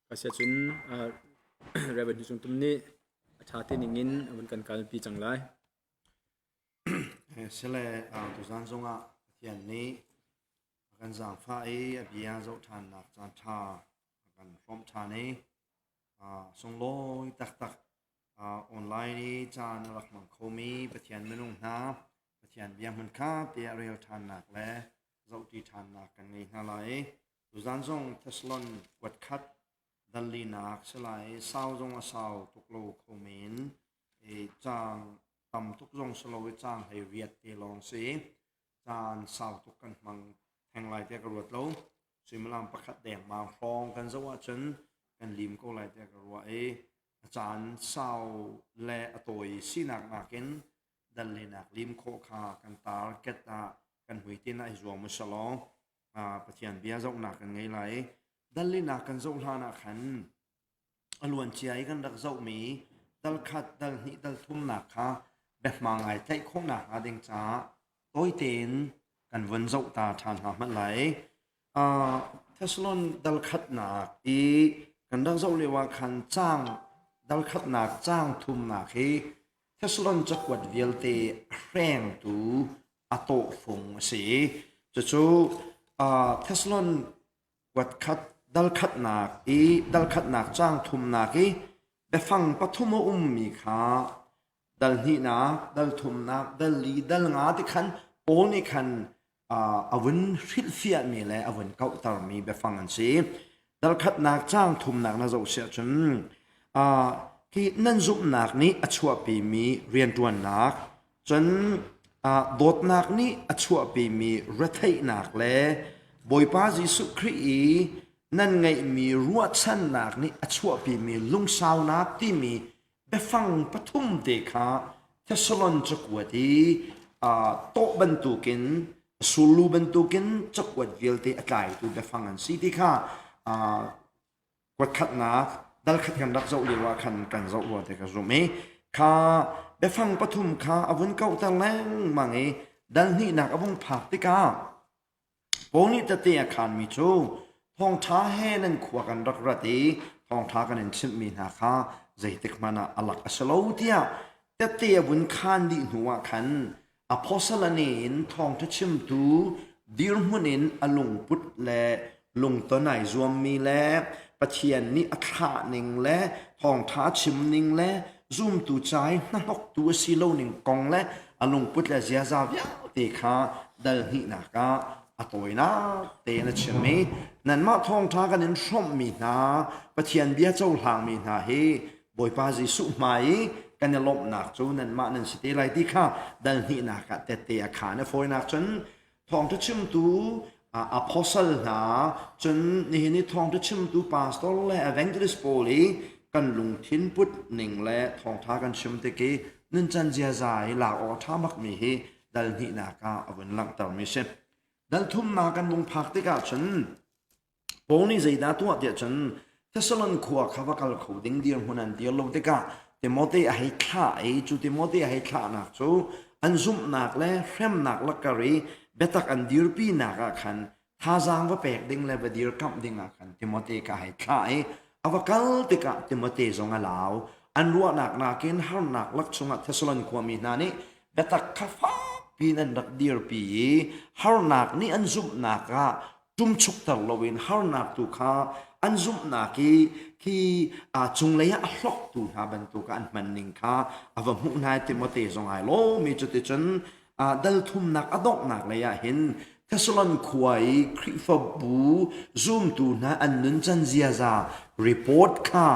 ก็เสียจุนเรเวนจุนตุมนี้ชาตินิงินมันกันการปีจังไรเสลตุสันทรงเทียนนี้กันสังฟ้าบิยาโจทานนักจันทากันพร้อมทานี้ทรงโลยตักออนไลน์นี้จานรักมังคมีปะเทียนเมนุงนาปะเทียนเบียงมันข้าเปียเรียวทานนักและโจตีทานนักกันไงนาไลตุสันทรงเทสลอนวัดคัดดัลลีนักสลายเศร้าจงเศร้าตุกโลโคมินจางตำทุกจงสโลวิจางให้เวียดเตลองสีจานเศร้าทุกกันมังแทงลายเตะกระรวดโลสิมลามประคัดแดงมาฟองกันสวัสดิ์กันลิมก็ลายเตะกระรวดอาจารย์เศร้าและตัวสีนักนักกันดัลลีนักลิมโคคากันตาเกตากันหุยตีน่าอิจวมุสลองปะเทียนเบียร์จงนักกันไงไรดัลลีนักกันจงลานักขันอลวนเชียกันรักเจ้ามีดัลขัดดัลนี้ดัลทุ่มนักค่ะแบบมังไอใจคงหนักอาดิงจ้าตัวเต็นกันวันเจ้าตาทานหามันไหลเทสลอนดัลขัดนักกันรักเจ้าเรียกว่าขันจ้างดัลขัดนักจ้างทุ่มนักเทสลอนจะกวดเวลเตแรงตูอโตฟงสีจะชูเทสลอนกวดขัดดัลขัดนักดัลขัดนักจ้างทุ่มนักไปฟังปฐมมีค่ะดัลนี้นะดัลทุ่มนักดัลลีดัลงาที่ขันโอนี่ขันอวันฟิลฟิอามีเลยอวันเก่าตารมีไปฟังกันสิดัลขัดนักจ้างทุ่มนักน่าจะเสียจนที่นั่นจุบนักนี้อชัวปีมีเรียนตัวนักจนโดดนักนี้อชัวปีมีรัฐยนักเลยบอยป้าจิสุครีนั่นไงมีรัวชันนักนี้อชัวปีมีลุงสาวนักที่มีไปฟังปฐมเด็กค่ะเทสลอนจักวดีโตบรรทุกินสูลูบรรทุกินจักวดเวลเตอไกตัวไปฟังกันสิที่ค่ะกวดขัดนักดัลขัดกันรักเจ้าเรียกว่าขันกันเจ้าวัวแต่ก็รู้ไหมค่ะไปฟังปฐมค่ะอวันเก่าตั้งแรงมาไงดัลนี้นักอวันผักที่ค่ะพวกนี้จะเตะขันมีโจทองท้าแห่นั้นขวากันรักระดีทองท้ากันนั้นชิมมีนาคาใจติกมานะอลักอสโลเตียแต่เตียบุญคานดีหัวขันอพอสลนินทองทัชิมตูดิรมุนินอลุงพุทธและลุงตัวไหนรวมมีและปะเทียนนี้อัคราหนึ่งและทองท้าชิมหนึ่งและซุ่มตูใจนักตัวซิโลหนึ่งกองและอลุงพุทธและเจียซาวิาเตคาดัลหินากาตัวนะเตนเชมีนั่นมาทองท้ากันนั้นชมมีนาปะเทียนเบียเจ้าหางมีนาเฮบอยปาจิสุไหมกันจะลบหนักจูนั่นมานั่นสิเตไลที่ข้าดันหินักแต่เตะขาเนี่ยฟอยนักจนทองทุชิมตูอพอสลนาจนนี่ทองทุชิมตูปาสตอลและเวนเจลิสโปลีกันลุงทินพุทธหนึ่งและทองท้ากันชิมเตกีนั่นจันเจียใจหลากออกท่ามักมีเฮดันหินักอวันหลังตามิเชดันทุ่มนากันลงพักติกาฉันพวกนี้ใจดาตัวเดียฉันถ้าสลันขวาข้าวกัลขูดิ้งเดียร์หัวนันเดียร์ลงติกาเตโมเตอให้ข้าจูเตโมเตอให้ข้านักจูอันซุ่มนักและเข็มนักลักกะรีเบตักอันเดียร์ปีนักขันท่าจางว่าแปลกดิ้งและเดียร์กับดิ้งขันเตโมเตก็ให้ข้าอวกัลติกาเตโมเตจงอาลาวอันรัวนักนักเห็นฮาร์นักลักชงถ้าสลันขวามีนานี่เบตักข้าฟ้าปีนันรักเดียร์ปีฮาร์นักนี่อันซุ่มนักจุ่มชุกตลอดวินฮาร์นักตุข้าอันซุ่มนักที่จงเลยอะล็อกตูหาบันตุกันมันนิงค่ะอาวมุนายเตโมเตจงไอโลมีจุดที่ฉันดัลทุมนักอดอกนักเลยอะเห็นเทสลันควายคริฟบูซุ่มตูนะอันนั้นจันเซียซารีพอร์ตค่ะ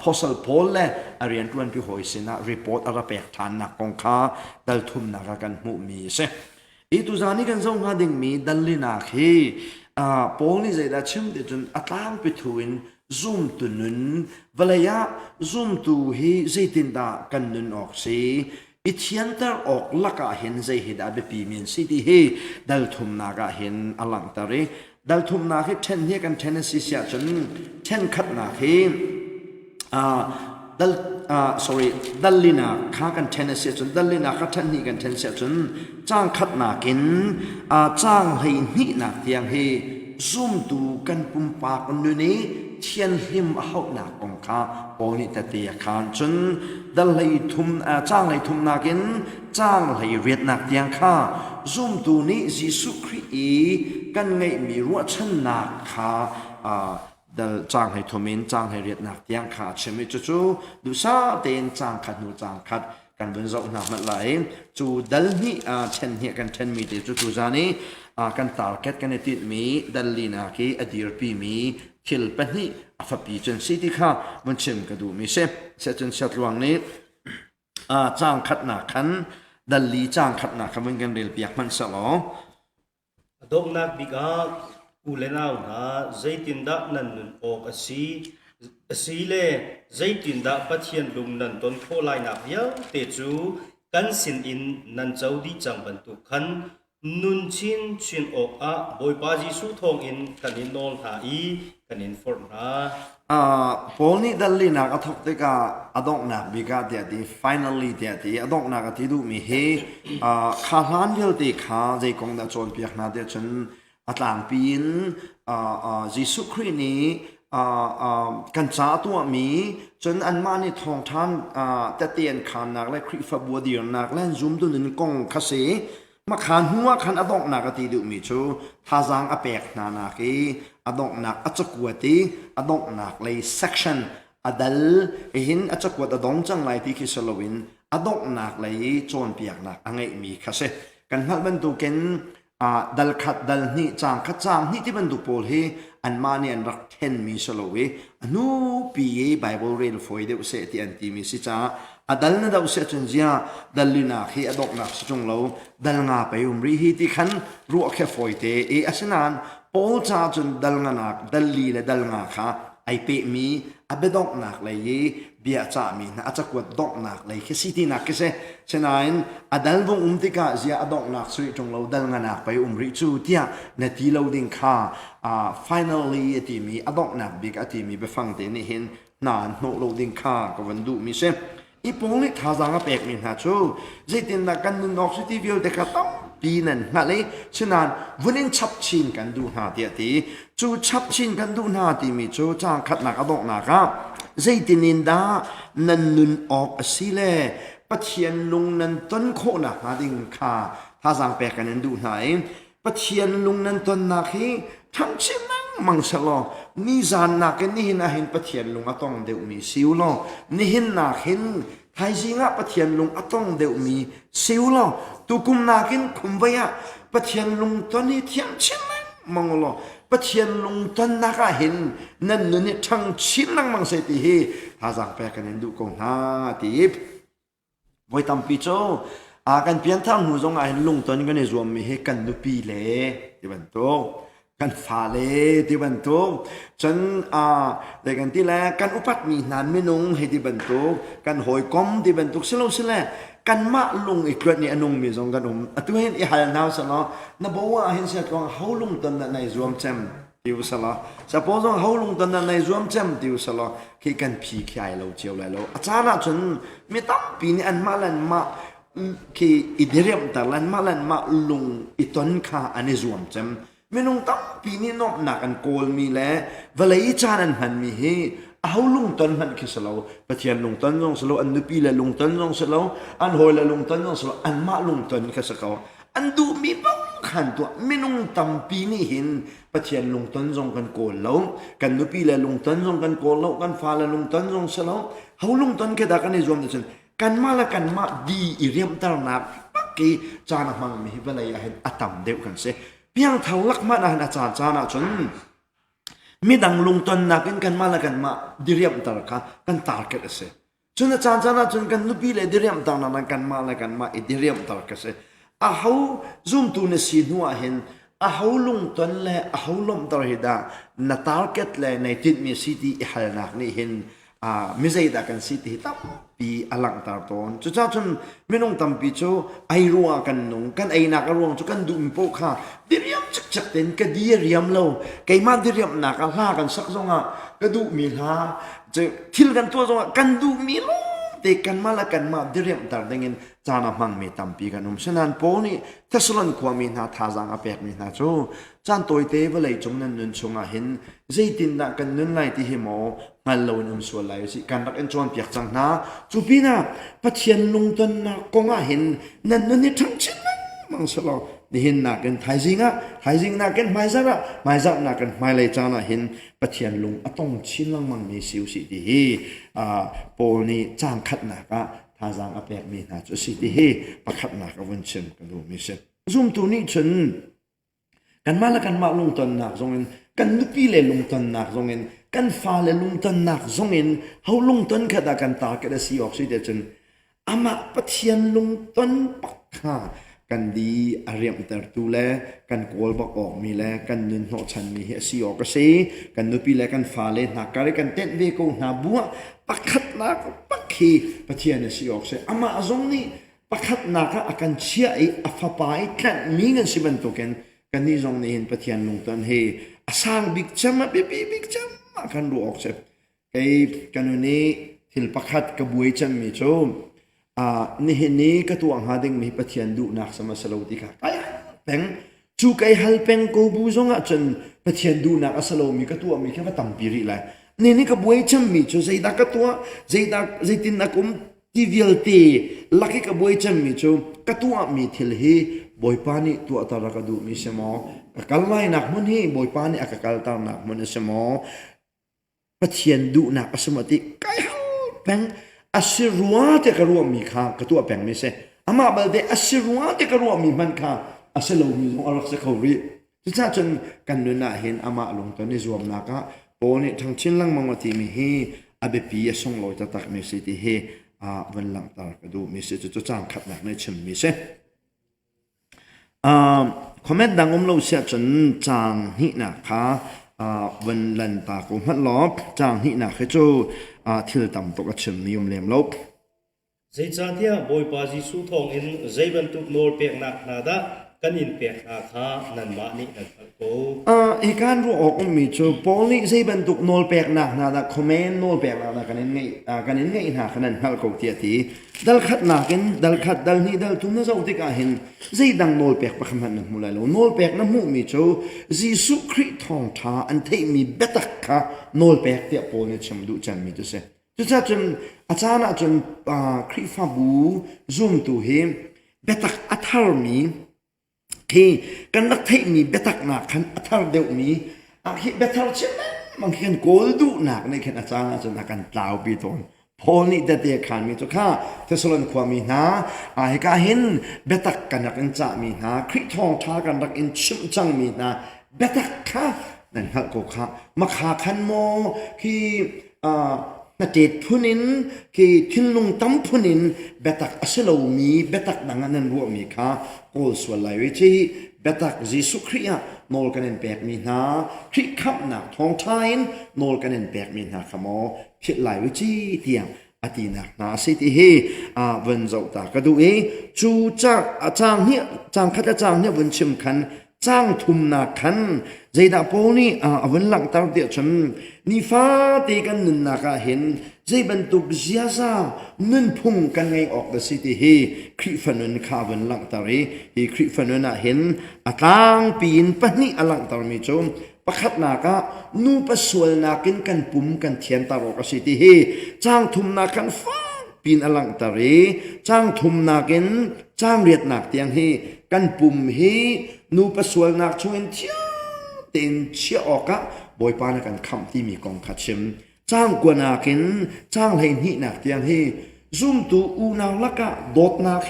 พอสลพอลและเรียนตัวที่หอยสินะรีพอร์ตอะไรเปิดฐานนักกองค่ะดัลทุมนักกันมุมีเสอีตุจานี่กันส่งหาดิ่งมีดัลลินักเฮปองนี่ใจได้ชิมเดจนอัตลางไปทวินซุ่มตุนุนเวลายะซุ่มตูฮีใจตินดากันนุนออกสิอิทยันตร์ออกลักเห็นใจเหตุอาเบปีมินสิที่เฮดัลทุมนากเห็นอลังตารีดัลทุมนาเฮเทนเฮกันเทนสิเสียจนเทนขัดนาเฮดัล sorry ดัลลินาข้ากันเทนเสียจนดัลลินาข้าทันนี่กันเทนเสียจนจ้างขัดนากินจ้างให้นี่นักเตียงให้ซุ่มดูกันปุ่มปากกันดูนี้เทียนหิมเอาหนักของข้าปอนิตเตียขานจนดัลให้ทุ่มจ้างให้ทุ่มนากินจ้างให้เรียดนักเตียงข้าซุ่มดูนี้ยิสุคริกันไงมีรัวชันนักข้าดัลจ้างให้ทุ่มินจ้างให้เรียดนักเตียงข้าเชื่อไหมจู่ดูซาเตนจ้างขัดหนูจ้างขัดกันบนเราหนักมาไหลจู่ดัลนี่เช่นเหี้ยกันเช่นมีเดจู่จานี้กันตาร์เก็ตกันติดมีดัลลีนาคีอดีรปีมีคิลปนี่ฟับปีจนสิที่ข้ามันเชื่อมกระดูมีเสจนชัดลวงนี้จ้างขัดหนักขันดัลลีจ้างขัดหนักขันมันกันเรียลเปียกมันสลอดอกนักบิกากูเลนาวนะใจตินดานันนุนออกสีเล่ใจตินดาปัทยันลุมนันต้นโคไลนักเยอะเตจูกันสินอินนันเจ้าดีจังบรรทุกขันนุนชินออกบอยปาจิสุทองอินกันอินนอลหาอีกันอินฟอร์นาพอนี้ดัลลีนักทับเตกาอดอกนักบิกาเดียดี finally เดียดีอดอกนักที่ดูมีเฮข้าหลานเยอะตีข้าใจกงดาจนเปียกนาเดียจนต่างปีนยิสุครินี้กันจ้าตัวมีจนอันมาในทองท่านแต่เตียนขานนักและคริฟบัวเดียนนักและซุ่มตัวนึงกงคาเซมาขานหัวขันอดอกนักตีดูมีชูทาจังอเปกนานากีอดอกนักอจักวตีอดอกนักเลย section อดัลหินอจักวดอดองจังไรที่คิสโลวินอดอกนักเลยโจนเปียกนักอังไงมีคาเซกันหัดบรรทุกินดัลขัดดัลนี่จางขัดจางนี่ที่บรรทุกโพลเฮอันมาเนี่ยรักเทนมีสโลเวอนุปีไบเบิลเรียนฟอยเดวเสติอันตีมีสิจ้าดัลนั่นดาวเสจนเจียดัลลินาฮีอดอกนักสิจงเราดัลงาไปรีฮีที่ขันรัวแค่ฟอยเตอาศัยนั้นโพลจ้าจนดัลงานักดัลลีและดัลงาค่ะไอเปมีอับดอกนักเลยเบียจ่ามีนะอาจจะกวดดอกนักเลยแค่สิที่นักแค่เช่นนั้นดัลวงติกาเจียดอกนักสุดจงเราดัลงานักไปริจูเตียนาทีเราดิ่งค่ะfinally ที่มีดอกนักบิ๊กที่มีไปฟังเตนี่เห็นนานโนเราดิ่งค่ะก็วันดูมีเช่อีพวกนี้ท่าทางก็แปลกมีนะชูใจเต้นนักกันนุนออกสุดที่วิวเด็กต้องปีนั้นนั่นเลยฉะนั้นวันนี้ชับชินกันดูหน้าเดียดีจูชับชินกันดูหน้าที่มีจูจ้างขัดนักอดอกนักครับใจเต้นนินดานันนุนออกสิเล่ปัจเจียนลุงนันต้นโคนักมาดิ่งค่ะท่าทางแปลกกันนั้นดูไหนปัจเจียนลุงนันต้นนักให้ทำเช่นนั้นมังสลอนี่จานนักนี่เห็นนะเห็นปัจเจียนลุงอต้องเดี๋ยวมีสิวลอนี่เห็นนักเห็นไทยสิงะปัจเจียนลุงอต้องเดี๋ยวมีสิวลอตุกุมนักเห็นคุมไว้อะปัจเจียนลุงต้นนี้เทียมเช่นนั้นมังลอปัจเจียนลุงต้นนักเห็นนั่นนี่ทั้งชิ้นนังมังเสติเฮท่าทางแปลกกันนั้นดูกงหน้าตีบไว้ตามปีโจกันเปลี่ยนทางหูจงไอ้ลุงตอนนี้ก็ในรวมมีให้กันนุปีเล่ที่บรรทุกกันฟ้าเล่ที่บรรทุกจนแต่กันที่แรกกันอุปัตมีนานไม่นุ่งให้ที่บรรทุกกันหอยก้มที่บรรทุกเสลาเสลกันมาลุงอีกเรื่องนี้อนุมีจงกันตัวเห็นอีหายนาวสละนับว่าเห็นเสียกองเขาลุงตอนนั้นในรวมเต็มดิวสละสปอจงเขาลุงตอนนั้นในรวมเต็มดิวสละคือกันพีขายเราเจียวเลยเราอาจารย์จนไม่ต้องปีนี้อันมาลันมาคืออิเดียมแต่ลันมาลุงอิตอนข้าอันนี้รวมจำไม่นุ่งตั้งปีนี้นอกหนักอันโกลมีแล้วเวลาอีจานันหันมีเฮเอาลุงตอนหันคิดสลาวปะเทียนลุงตอนลงสลาวอันนุปีละลุงตอนลงสลาวอันหอยละลุงตอนลงสลาวอันมาลุงตอนคิดสลาวอันดูมีบ้างขันตัวไม่นุ่งตั้งปีนี้เห็นปะเทียนลุงตอนลงกันโกลแล้วกันนุปีละลุงตอนลงกันโกลแล้วกันฟ้าละลุงตอนลงสลาวเอาลุงตอนแค่ดักกันในรวมเดินกันมาละกันมาดีอิเรียมตระหนักปักกี้จานักมังมีเวลาเห็นอัตมเดียวกันเสเพียงเท่าลักมานะอาจารย์จานักจนมีดังลุงตนนักกันมาละกันมาดีเรียมตระกันตาเกิดเสจนอาจารย์จานักจนกันนุบีเลยดีเรียมตระนักกันมาละกันมาดีเรียมตระเกิดเสเขาซุ่มตูนสีนัวเห็นเขาลุงตนเลยเขาลมตระหิดานาตาเกิดเลยในทิศมีสิทธิอิหานักนี่เห็นไม่ใช่แต่กันสิทธิตั้มปีอลังตาตอนจุดจ้าจนไม่น้องตั้มปีโจไอรัวกันนุ่งกันไอนักรัวจุกันดูมโปค่ะดิเรียมจักเต็นก็ดีเรียมเราไกมาดิเรียมนักล่ากันสักสองก็ดูมีลาจะทิลกันตัวสองกันดูมีโล เด็กกันมาละกันมาดิเรียมตัดดังเงินจานามังเมตัมปีกันฉะนั้นโปนี่เทสลันความมีนาทาจังอเปกมีนาจูจานตัวเตวเลยจงนั้นนุนชงอาเห็นใจตินดักกันนุนไลที่หิมองานเรานุนส่วนไหลสิการรักเอ็นจวนเปียกจังนาจูปีนาปัจเจียนลงตันนากงอาเห็นนั่นนุนนี่ทั้งชิ้นมังสลอดิเห็นนักกันไทยจิงนักกันไม่ซักนักกันไม่เลยจานาเห็นปัจเจียนลงต้องชิ้นลังมังมีสิวสิดีโปนี่จางขัดนักทาจังอเปกมีนาจูสิดีประคัดนักวันเชมกันดูมิเชซุ่มตัวนี้ฉันกันมาละกันมาลงตันนักทรงเงินกันนุปีเลยลงตันนักทรงเงินกันฟ้าเลยลงตันนักทรงเงินเขาลงตันขดากันตากันได้สีออกสิเดชนอามาปะเทียนลงตันปักข้ากันดีอาเรียมแต่ตูแลกันโกลบอกออกมีแลกันนินโนชันมีเฮสีออกก็สีกันนุปีเลยกันฟ้าเลยนักการกันเต้นเวโกนาบัวปักขัดนักปักขีปะเทียนสีออกเสอามาทรงนี้ปักขัดนักอากันเชียไออัฟปายกันมีเงินสิบันตุกันกันนี่ทรงนี้เห็นปะเทียนลงตันเฮอาสร้างบิ๊กจัมบิ๊กจัมกันรู้ออกเสไอกันนี้ทิลปักขัดกระบวยจัมมีโจนี่เห็นนี้ก็ตัวหาดึงมีปะเทียนดูนักสมัสโลติค่ะไอ้เป็งจูไกฮัลเป็งกูบูซงอ่ะจนปะเทียนดูนักอสโลมีก็ตัวมีแค่ว่าตั้มปีริเลยนี่กระบวยจัมมีโจใจดักก็ตัวใจตินนักทีวิลตีลักกระบวยจัมมีโจก็ตัวมีทิลเฮบอยปานี่ตัวตารักดูมีเสมอกัลไลนักมันเฮบอยปานี่อักกัลตานักมันเสมอปะเทียนดูนักอสมติไกฮัลเป็งอาศิรัวเตกรัวมีข้ากตัวแปลงไม่ใช่อามาบัลเดอาศิรัวเตกรัวมีมันข้าอาศิโลมีลงอารักษาเขารีที่ถ้าจนกันเดินหน้าเห็นอามาลงตอนนี้รวมนักะโปนี่ทั้งชิ้นลังมังวัติมีเฮอาเบปีส่งลอยตะตักมีสิที่เฮวันหลังตากระดูมีสิจะจ้างขัดหนักในชิมมีใช่คอมเมนต์ดังเราเสียจนจางหินะคะวันลันตากุมันลบจางหินะคือจูทิลตัมตกชิมนิยมเลี้ยมลบใจจานที่บอยปาจิสุทองอินใจบรรทุกโนร์เปียกนักนาดากันอินเปียกนาคานันมานี่นันโกอีการรู้ออกมีจูโพลิใจบรรทุกโนร์เปียกนักนาดาคอมเมนต์โนร์เปียกนักนากันอินไงหาขนาดฮัลโกเตียทีดัลขัดนักินดัลขัดดัลนี่ดัลทุ่งนั่นจะอุติกาเห็นใจดังโนร์เปียกประคำหันนักมุลายโลโนร์เปียกน้ำมูมีจูจิสุคริทองท้าอันเทมีเบตักค่ะโนร์เปียกเตียโพลิชมดูจันมีตัวเสจุดจนอาจารย์จนคริฟาบูซุ่มตัวเฮมเบตักอัทาร์มีที่กันนักเทมีเบตักหนักขันอัทาร์เดียวมีที่เบตักเช่นนั้นบางทีกันโกลดูหนักในขณะอาจารย์จนนักกันตาวปีตอนพอนี่เดียขันมีตัวข้าเทสโลนความมีนาให้การเห็นเบตักกันนักอินจ่ามีนาคริทองท้ากันนักอินชิมจังมีนาเบตักข้านั่นฮักก็ข้ามาขาขันโมที่นาเดชผู้นินคือทิ้งลงตั้มผู้นินเบตักอาศัยเรามีเบตักดังนั้นรู้มีค่ะโอ้ส่วนไหลวิธีเบตักยิสุคริยโนลกันเป็นแบบมีนาคริขับหนักทองไทยโนลกันเป็นแบบมีนาขโมผิดไหลวิธีเทียงอดีนักนาสิที่เฮวันเจ้าตากระดูเอจูจักจางเนี่ยจางขัดจางเนี่ยวันชิมขันจางทุมนาขันใจดาโปนี่วันหลังตาเดียฉันนี่ฟ้าตีกันนินนักเห็นใจบรรทุกเสียซานินพุ่งกันไงออกแต่สิที่เฮคริฟันนข้าวันหลังตาเรฮีคริฟันนเห็นต่างปีนปนี่อลังตามีจมประคัดนักนูประสวลนักินกันปุ่มกันเทียนตาออกสิที่เฮจางทุมนาขันฟ้าปีนอลังตาเรจางทุมนากินจางเรียดนักเตียงเฮกันปุ่มเฮนูประสวลนักชวนเชียเต็นเชียออกบอยปานักันคำที่มีกองขัดชิมจ้างกว่านากินจ้างเห็นหินักเตียงเฮซุ่มตูอูนาวลักะโดดนาเฮ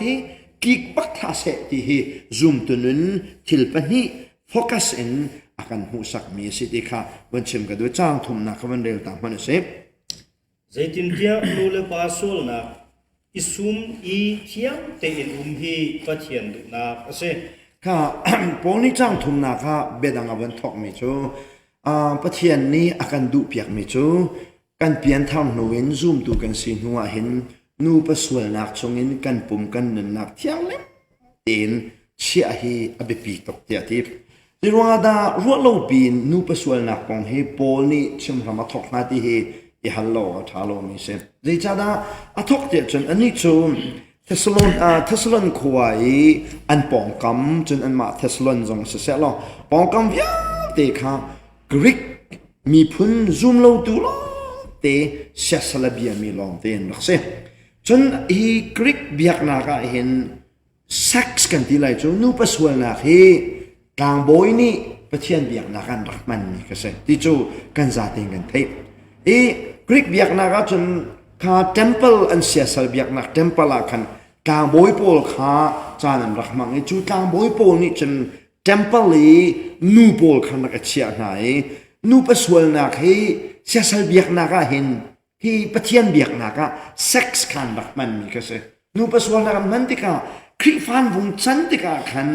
กิกปักทาเสติเฮซุ่มตุนุนทิลปนิโฟกัสเอ็นอากันหูสักมีสิติค่ะวันชิมกันด้วยจ้างทุมนักวันเร็วตามมันเสพใจตินเดียนูเลปาโซลนักอิซุมอีเทียมเตอินฮีปะเทียนดุนักเสค่ะพวกนี้จ้างทุมนักเบดังอวันทอกมีจูปะเทียนนี้อาการดูเปียกมิจูกันเปลี่ยนทางโนเวนซูมดูกันสิหัวเห็นนูประสวยนักชงเงินกันปุ่มกันนันนักเที่ยงเล็บเต็นเชียฮีอเบปีตกเตียทิพในรัวดารัวโลปีนนูประสวยนักของเฮโปนี่ชิมหามาทอกนาที่เฮ i hallo thalo mi se zai chada athok te chun ani chu Thessalon khuai an pong kam chun an ma Thessalon jong se lo pong kam via te kha Greek mi phun zoom lo tu lo te Thessalabia mi long te nak se chun hi Greek biak na ka hin sex kan ti lai chu nu paswal na hi kang boy ni pathian biak na kan rahman ni ka se ti chu kan za ting kan thei e Greek biak na ka chun kha temple an Thesal biak na temple la kan kang boy pol kha chanan rahman ni chu kang boy pol ni chun temple li nu pol khan na ka chia nai nu paswal na hi Thesal biak na ka hin hi pathian biak na ka sex kan rahman ni ka se nu paswal na kan man ti kaคริฟันวงจันติกาขัน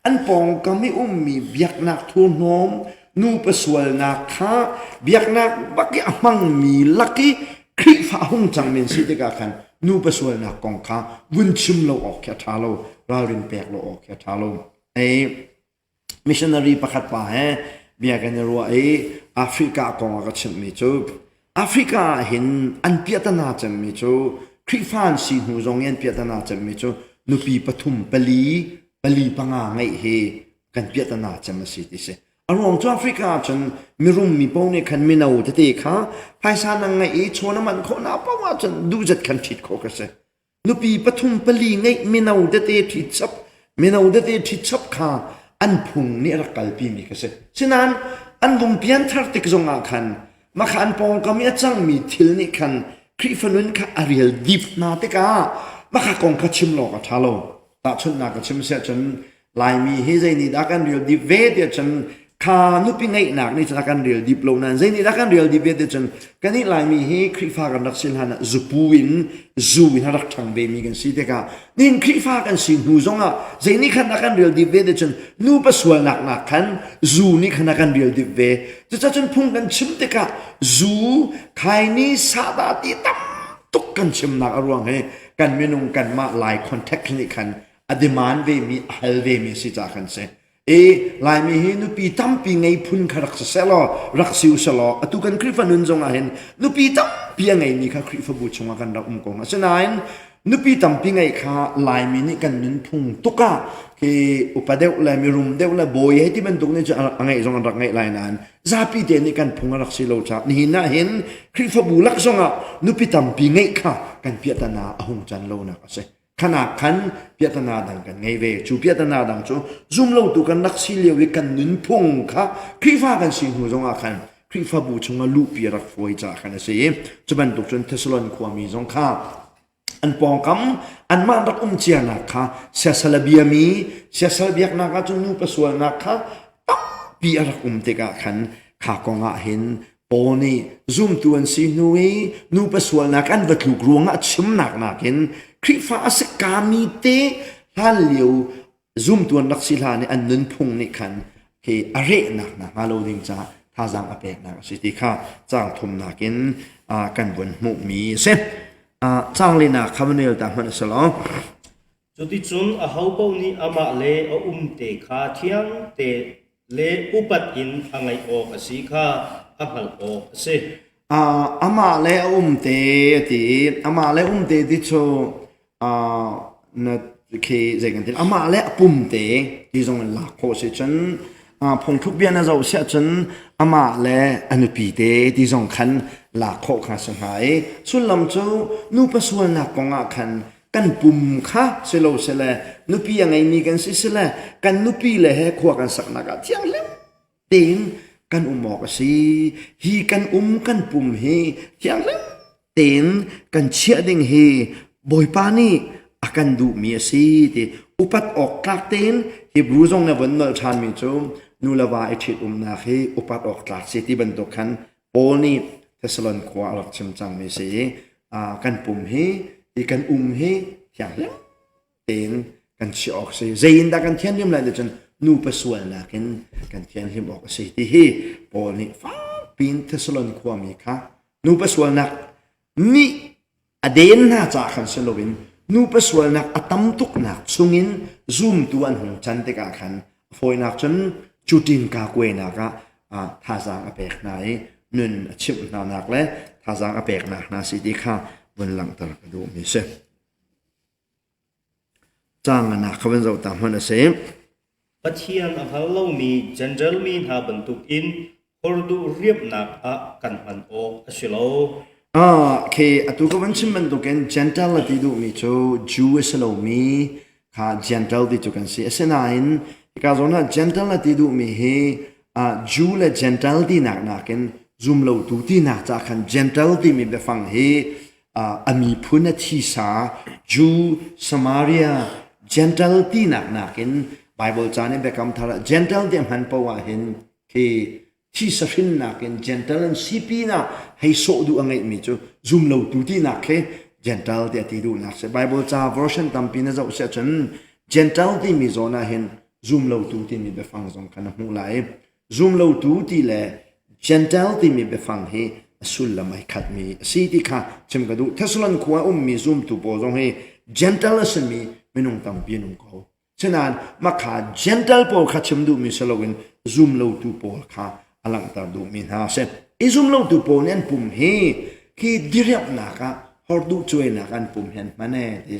อันปองก็ไม่มีเบียกนักทุนโนมนูประสวลนักข้าเบียกนักบักยามังมีลักกี้คริฟ้าหงจังเมนสิติกาขันนูประสวลนักกองข้าวุ่นชิมเราออกแค่ทาโลเราเรียนแปลกเราออกแค่ทาโลไอ้มิชชันนารีประคัดป่าเบียกันรัวไอ้แอฟริกากองก็ชิมมิจูแอฟริกาเห็นอันเปียตนาจำมิจูคริฟันสีหูจงเย็นเปียตนาจำมิจูนุปีปฐุมปลีปังไงเฮกันเปียตนาจำมาสิติเสอารมณ์จากแอฟริกาจนมีรุ่มมีปงในคันมีนาอุตติค่ะภายซานังไงชวนมันคนนับว่าจนดูจัดคันทิดโคกเสนุปีปฐุมปลีไงมีนาอุตติทิดชับมีนาอุตติทิดชับค่ะอันพุงนี่รักกัลปีมีกเสฉะนั้นอันลุงเปียนทัดติกจงอาคันมาขันปองก็มีจังมีทิลนี่คันคริฟนุนค่ะอารีลดิฟนาติกามาขากองคัดชิมโลกทาโลตาชนนักชิมเสียจนลายมีเฮใจนี่ดักกันเรียลดิเวเดียจนขานุปิงไงหนักนี่จะดักกันเรียลดิโลนั้นใจนี่ดักกันเรียลดิเวเดียจนกันนี่ลายมีเฮคริฟ้ากันรักสินหันจูปูวินจูวินรักทางเวมีกันสิเดกานี่คริฟ้ากันสินหูจงอ่ะใจนี่ขันดักกันเรียลดิเวเดียจนนูปัสวนักขันจูนี่ขันดักกันเรียลดิเวจะจนพุ่งกันชิมเดกาจูใครนี่ซาดาติตั้มตุกกันชิมนักอรวงเฮกันเมนูกันมาหลายคอนแทคนี่คันอดีมานเวมีฮัลเวมีสิจากกันเสลายมีเห็นนุปีตั้มปีไงพุ่นขรักเสลอรักซิวเสลอตุกันคริฟันุนจงอาเห็นนุปีตั้มปีไงนี่ค่ะคริฟบุชงกันเรากงฉะนั้นนุปีตั้มปีไงค่ะลายมีนี่กันนุนพุ่งตุกะคืออุปเดวเลยมีรุมเดวเลยบอยให้ที่มันตรงนี้จะไงจงรักไงลายนั้นซาปีเดนี่กันพุ่งรักซิโลจับนี่น่าเห็นคริฟบุลักจงอ่ะนุปีตั้มปีไงค่ะกันเปียตนาอหงจันโลนักเสขณะขันเปียตนาดังกันไงเวจูเปียตนาดังจูซุ่มโลตุกันนักสิเลียวกันนุนพงค่ะคริฟ้ากันสิหูจงอาคันคริฟ้าบูชงลูปีรักฟอยจากกันเสียจะเป็นตุกจนเทสลอนความมีจงค่ะอันปองคำอันมารักเจียนักค่ะเสียสลบียมีเสียสลบียกนักจนนูประสวนนักค่ะตั้งปีรักเตกะขันขากองอาเห็นโอนี่ซุ่มตัวสินูประสวนนักอันวัตถุกรวงชิมนักเห็นคริฟ้าสกามีเตฮันเลียวซุ่มตัวนักศิลาเนี่ยอันนั้นพุ่งนี่คันคืออะไรนักฮาโลดิงจ้าท่าจังอเปกนักสิติค่ะจ้างทุมนักินกันบนมุมีเส้นจ้างเลยนักคำนี้ต่างมันสลองจุดที่จุนเฮาเป้านี้อามาเลเตขาเทียงเตเลอุปัตอินอังไงออกสิค่ะอังหัลออกเสอามาเลเตติอามาเลเตติโชนั่นคือเรื่องที่อามาเลปุ่มเตที่ตรงนั้นหลักโคสิจันพงทุกเบียนเราเสียจันอามาเลอนุปีเตที่ตรงขันหลักโคข้าสังหายส่วนลำจูนูประสวนนักกองขันกันปุ่มค่ะเสลเสลนูปียังไงมีกันสิเสลกันนูปีเลยให้ขวากันสักนักเที่ยงเล่มเต็งกันมอกสิฮีกันกันปุ่มเฮอย่างนั้นเต็นกันเชื่อดิ่งเฮบอยปานี่อากันดูมีสิที่อุปัตออกกลากเต็นที่บรูซงในวันเมื่อชานมีจูนูลาวาไอชิดนาเฮอุปัตออกกลากสิที่บรรทุกขันโอนี่เทสลอนขวาหลักชิมจังมีสิกันปุ่มเฮที่กันเฮอย่างนั้นเต็นกันเชื่อออกสิเจียนดากันเทียนยิ่งเลยเดี๋ยวจนนูประสวนนักกันเทียนที่บอกสิที่เฮปอนี่ฟ้าปีนเทสลอนความมีค่ะนูประสวนนักนี่อเดนน่าจะขันเซโลวินนูประสวนนักอตัมตุกนักซุงินซูมตัวอันหงจันติกาขันฟอยนักจนจุดินกากเวนักท่าจางอเปกไหน นุนชิมนานักเลยท่าจางอเปกนักนาสิติข้าวันหลังตระกดูมีเสจางนักเขาเป็นเราตามมันเส Pathian a hal lo mi general mi ha bantuk in hordu riep nak a kan man ok asilo ke atu ko ban chim man to ken gentle ti du mi cho Jewish lo mi kha gentle ti to kan si asenain ka zona gentle ti du mi he Jew le gentle ti nak ken zoom lo tu ti na cha khan gentle ti mi be fang he ami phuna thi sa Jew Samaria gentle ti nak ken Bible chane be kam thara gentle dem han pawa hin ke thi safin na ken gentle and cp na hei so du angai mi chu zoom lo tu ti na ke gentle de ti du na se Bible cha version tampi na zo se chen gentle ti mi zona hin zoom lo tu ti mi be fang zong kana mu lai zoom lo tu ti le gentle ti mi be fang he asul la mai khat mi si ti kha chem ga du theslan khuwa mi zoom tu po zong he gentle asen mi minung tampi nung koฉะนั้นมาขา gentle พอขาชิมดูมีสโลกัน zoom เราดูพอขาอลังตาดูมีหาเสร็จไอ้ zoom เราดูพอเนี่ยปุ่มเฮคือดีเรียบนักอะฮอดูช่วยนักกันปุ่มเห็นมาแน่ดิ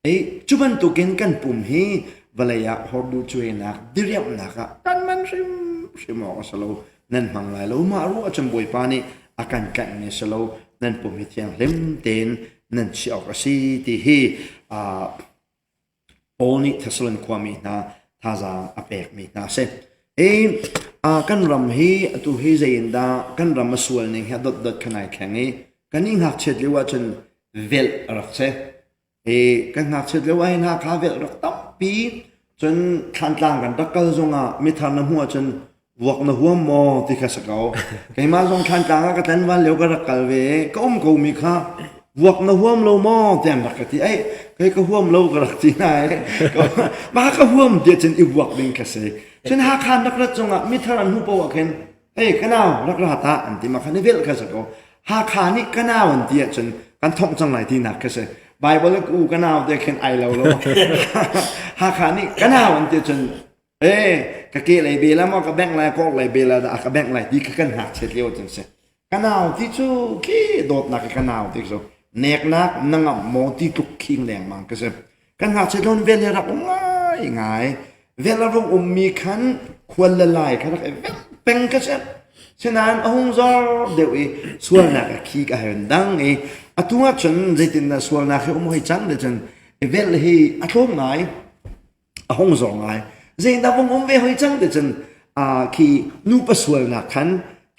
ไอ้จุบันตัวเก่งกันปุ่มเฮเวลาฮอดูช่วยนักดีเรียบนักอะกันมันชิมออกสโลนั่นมังไลเรามารู้ว่าจำบวยปานี่อาการกันในสโลนั่นปุ่มเทียงเล่มเต็นนั่นเชี่ยวกระสีที่เฮโอนี่ทัศนความมีนาท่าจางอเปกมีนาเสกันรำฮีตุฮีเจียนดากันรำมาส่วนหนึ่งให้ดดขนาดแข็งนี้กันยิ่งหักเฉลี่ยว่าจนเวลรักเสกันหักเฉลี่ยว่าให้นาคาเวลรักตั้มปีจนขันต่างกันตักกะจงอ่ะไม่ทันน้ำหัวจนวกน้ำหัวมอที่ข้าศึกเอาไอ้มาจงขันต่างก็แต่วันเลี้ยวก็รักกันเวก็กูมีข้าวกน้ำหัวมโลมอเต็มรักที่ไอ้ก็หัวมโลกรักที่ไหนก็มาก็หัวมเดียจนอีวกเป็นกษตรฉันหาขันรักรักจงอ่ะมิทรันหูปวกเห็นก็น่ารักรักตาอันที่มาขันในเวลข้าศึกเอาหาขันนี่ก็น่าวันเดียจนกันท่องจังไรที่หนักกษตรไบเบิลกูก็น่าเดียเห็นไอเราหาขันนี่ก็น่าวันเดียจนกะเกลายเบลแล้วมันก็แบ่งลายก็ลายเบลแล้วก็แบ่งลายที่กันหักเฉลี่ยจังเสกันน่าที่ชูกี่โดดหนักกันน่าที่ชูเนกนักนั่งมองที่ทุกขิงแรงมังก็เสกันหักเฉลี่ยเวลารักง่ายเวลาเรามีขันควรละลายขันเป็นก็เสฉะนั้นองค์จอเดี๋ยวส่วนนักขี้ก็เห็นดังตัวฉันจะติดนะส่วนนักเขาไม่จังเลยฉันเวลาที่อารมณ์ง่ายองค์จอง่ายเรื่องดาวงไม่ค่อยจังแต่จนที่นูปสวยนักขัน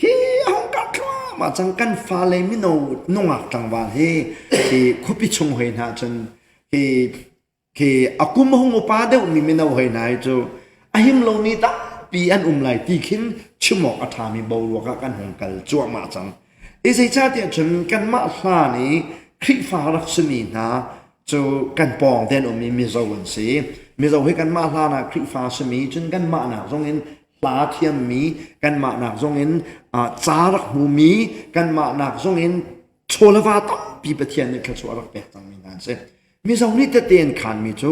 ที่ห้องกัดข้ามาจังกันฟ้าเลยไม่นนงอักจังวันที่คุปิชงหอยนะจนที่อากุมห้องอุปาเดียวมีไม่นหอยนะจูอาหิมโลมีตั้งปีอันไหลที่ขึ้นชิมอกอัฐามีบอลวกันหงกัลจั่วมาจังไอ้สิ่งชาติจนกันมาฟานี้คลิฟ้ารักษมีนะจูกันปองเดินมีโซวันสีมีเราให้กันมาลานะคริฟ้าสมีจนกันมาหนักตรงนี้ลาเทียมมีกันมาหนักตรงนี้จารักหูมีกันมาหนักตรงนี้โชลวาต้องปีประเทียนนี่คือโชรักเป็ดจังมีนั่นเสมีเรานี่จะเตียนขันมีจู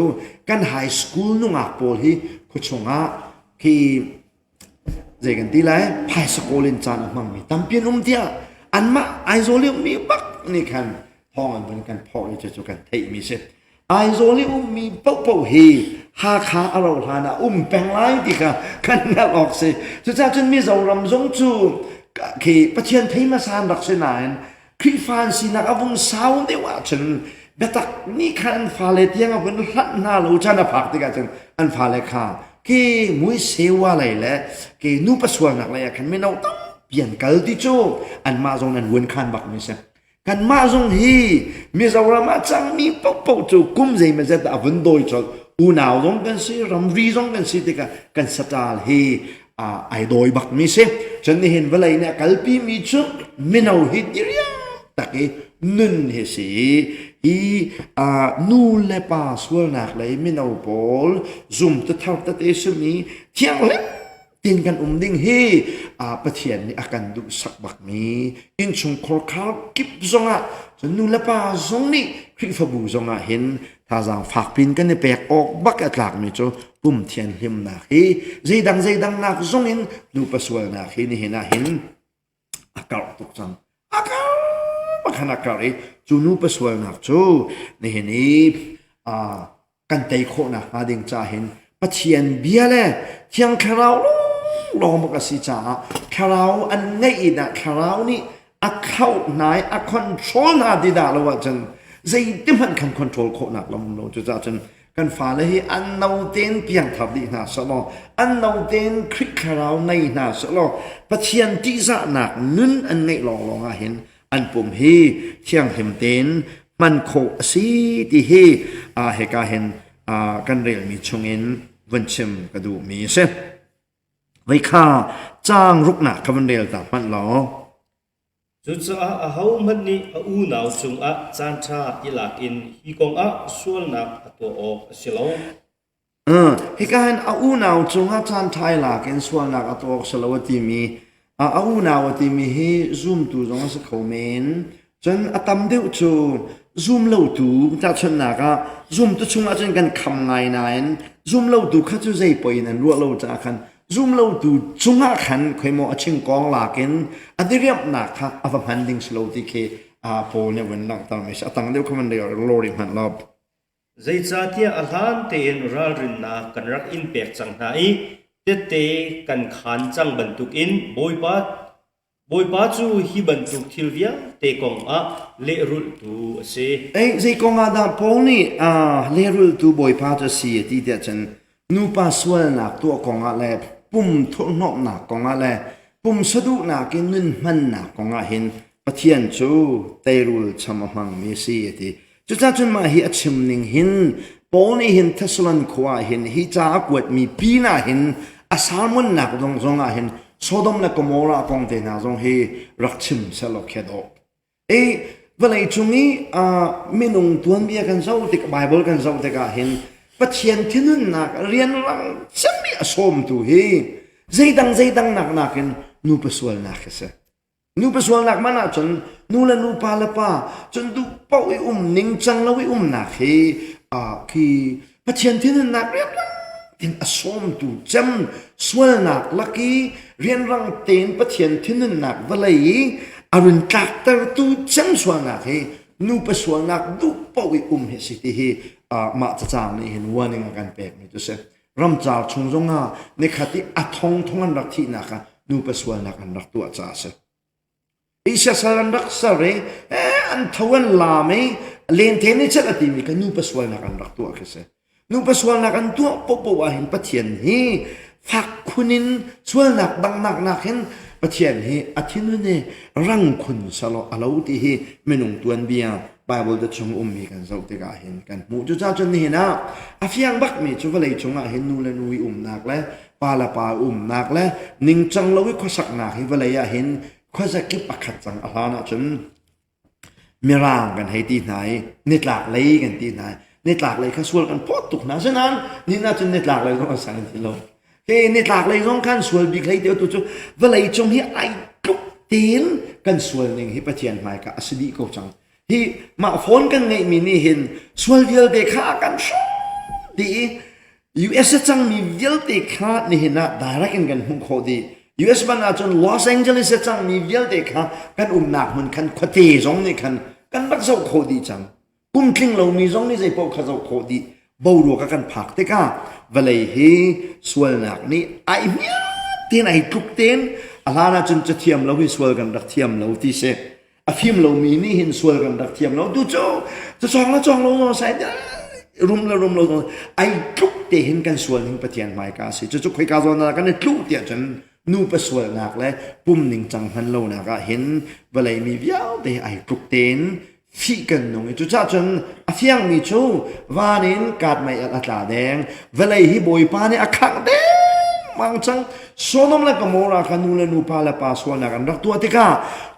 กันไฮสคูลนุ่งอักโปลที่คุชงอ่ะที่เจกันที่ไรไฮสคูลินจานมั่งมีตั้มเปียนเดียอันมาไอโซเลียมีบักนี่คันห้องอันเป็นกันพอที่จะจูกันเทมีเสไอโซลิมีปุ๊บปุ๊บเฮหาขาเราทานะแปลงไรดีค่ะกันนักออกสิจะจะจนมีเราลำทรงจูที่ประเทศไทยมาสร้างรักษณะคริฟานสินักอวงสาวเดียวจนเบตักนี่คันฟาเลตียงเอาเป็นรัตนาลูชนะพักดีกันจนอันฟาเลค่ะที่มุ้ยเสวะอะไรแหละที่นูปสวนนักเลยคันไม่เอาต้องเปลี่ยนกัลติจูอันมาตรงนั้นวนคันบักไม่ใช่กันมาจงฮีมีสาวรามาจังมีปุ๊บปุ๊บจูกุมใจมันจะอันโดยจดอุณาวงกันสิรำรีจงกันสิที่กันสตาลฮีไอโดยบักมีเสฉันเห็นเวลาเนี่ยกัลปีมีจุดไม่เอาฮิตเรียตะกี้นุ่นเฮสินูเลปาสวนักเลยไม่เอาบอลซุ่มตะเท่าตะเตสมีเที่ยงเล็กตินกันดิ่งเฮประเทศนี้อาการดูสักบักมีอินชงคอร์คาร์กิบซงอ่ะจนนูเลปาซงนี่คริฟบูซงอ่ะเห็นถ้าจะฝากพินกันในแปลกออกบักอัตลักมีโจปุ่มเทียนหิมนักเฮใจดังนักซงอินดูประสวนนักเฮนี่เห็น akal tuk chan akal bakhan akal e chu nu paswal nak chu ne he ni kan tei kho na ha ding cha hin pathian bia le thiang kharau lo ma ka si cha kharau an ngai na kharau ni a khau nai a control na di da lo wa chan zai tim han kan control kho nak lom lo chu cha chan kan fa le hi an nau ten piang thap di na so lo an nau ten khrik kharau nei na so lo pathian ti za nak nun an ngai long long a hin an pum hi thiang hem ten man kho si ti hi he ka hen kan rel mi chungin vanchim ka du mi se vai kha chang rukna ka van rel ta man lo chu cha a hau man ni a u naw chung a chan tha ilak in hi kong a sual nak ato ok silo he ka hen a u naw chung a chan thai la ken sual nak ato ok silo ti mi a u naw ti mi hi zoom tu jong sa khomen chen atam deu chu zoom lo tu ta chen na ka zoom tu chung a chen kan kham ngai nain zoom lo tu kha chu zai poi nan ru lo cha khan zoom lo tu chung a khan khoi mo a ching kong la ken adiriam na kha ava handing slow ti ke po ne wen nak ta me sa tang deu khaman de lori man lob zai cha tia a hlan te en ral rin na kan rak in pek chang na i te kan khan chang ban tuk in boipa chu hi ban tuk thilvia te kong a le rul tu se ei zai kong a da po ni le rul tu boipa cha si ti de chen nu pa swal na tu kong a le pum tho no na kong a le pum sadu na ke nun man na kong a hin pathian chu te rul chama mang mi si ti chu cha chun ma hi achim ning hin po ni hin thaslan khwa hin hi cha kwat mi pi na hin asalmun na dong zong a hin Sodom na Gomorrah kong te na zong he rakchim salo khedo valai chungi minung tuan bia kan zau tik Bible kan zau te ka hin pathian thinun na rian rang chami asom tu he zaidang nak hin nu paswal nak se nu paswal nak mana chon nu la nu pa la pa chon du pau i ning chang lawi nak he ki pathian thinun nak rian tin asom tu cham swal nak laki rian rang ten pathian thinun nak valai arun taktar tu cham swal nak he nu paswal nak du pawi he siti he ma cha cha ni hin warning kan pek ni tu se ram cha chung zonga ne khati athong thongan rak thi na ka nu paswal nak an rak tu cha se isha salan rak sare an thawan la me len the ni chat ati mi ka nu paswal nak an rak tu ka se nu paswal nak an tu po wa hin pathian hi phak khunin swal nak dang nak hin pathian hi athin ne rang khun salo alo ti hi menung tuan bia Bible da chung mi kan zau te ga hin kan mu chu cha chun ni na afiang bak mi chu valei chunga hin nu le nui nak le pala pa nak le ning chang lo wi khosak nak hi valei ya hin khosak ki pakhat chang alana chun mirang kan hei ti nai nitlak lei kan ti nai nitlak lei kha sual kan pot tuk na sanan ni na chun nitlak lei ko sang ti lo he nitlak lei rong kan sual bi klei te tu chu valei chung hi ai tuk tin kan sual ning hi pathian mai ka asidi ko chang hi ma phone kan ngai mi ni hin sual vial de kha kan shu di US chang mi vial de kha ni hina direct kan hum kho di US ban a chon Los Angeles chang mi vial de kha kan nak mun kan khote jong ni kan bak zo kho di chang pum kling lo mi jong ni zai po kha zo kho di bo ro ka kan phak te ka valai hi sual nak ni ai mi tin ai tuk ten alana chun chathiam lo hi sual kan rak thiam lo ti se a phim lo mi ni hin sual kan rak thiam lo du cho chong lo sai da rum lo ai tuk te hin kan sual ning pathian mai ka si chu khoi ka zo na kan tlu ti chan nu pa sual nak le pum ning chang han lo na ka hin valai mi viao te ai tuk ten phi kan nong chu cha chun a fiang mi chu wanin kat mai atla deng valai hi boi pa ni akhang de mang chang Sodom la Gomorrah kan nu le nu pa la pa swal nak an rak tu atika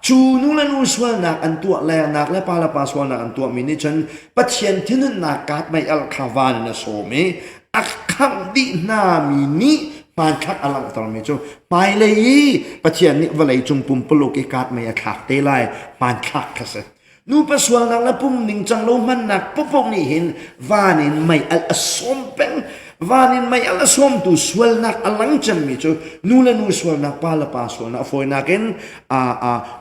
chu nu le nu swal nak an tu le nak le pa la pa swal nak an tu mi ni chan pathian thinun nak kat mai al khawan na so me akhang di na mi ni pan khak alang tor mi chu pai le yi pathian ni valai chung pum polo ke kat mai akhak te lai pan khak khase nu pa swal nak la pum ning chang lo man nak popok ni hin vanin mai al asom pen vanin mai ala som tu swal nak alang cham mi chu nu la nu swal nak pa la pa swal na foi na ken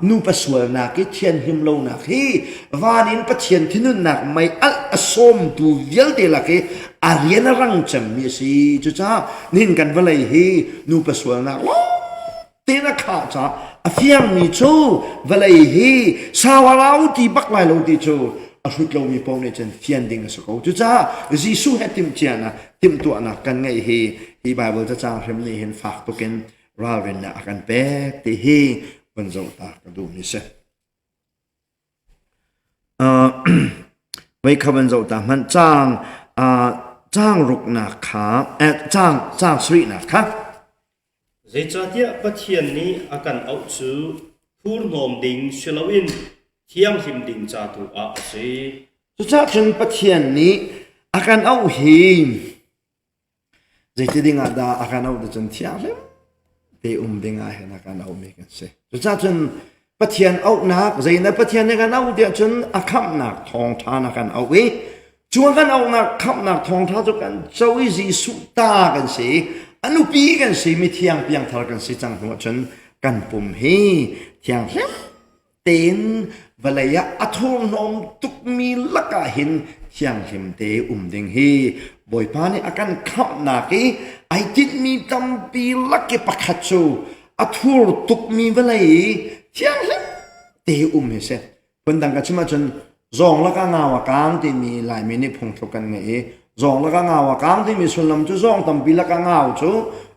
nu pa swal na ke thian him lo na hi vanin pa thian thinun nak mai al asom tu vial de la ke ariana rang cham mi si chu cha nin kan valai hi nu pa swal na lo te na kha cha afiang mi chu valai hi sawarau ti bak lai lo ti chu a hrut lo mi pawh ne chen fian ding a sako chu cha jisu he tim chiana tim tu ana kan ngai hi bible cha chang hrem ni hin fak to ken rawin na akan pe te hi ban zo ta ka du mi se wei khaban zo ta man chang ruk na kha chang sri na kha zai cha tia pathian ni akan au chu phur nom ding shilawin thiam him ding cha tu a se chu cha chen pathian ni akan au hi zai te ding ada akan au de chen thiam te ding a hen akan au mi kan se chu cha chen pathian au nak zai na pathian ne kan au de chen akham nak thong tha na kan au we chuan kan au nak kham nak thong tha chu kan chawi ji su ta kan se anu pi kan se mi thiang piang thar kan se chang ho chen kan pum hi thiang hlem ten valaya athong nom tuk mi laka hin thiang him te ding hi boy pa ni akan khap na ki ai tit mi tam pi lake pakhat chu athur tuk mi valai thiang him te he se pendang ka chima chen zong laka ngawa kang ti mi lai mi ni phong thok kan nge zong laka ngawa kang ti mi sunlam chu zong tam pi laka ngaw chu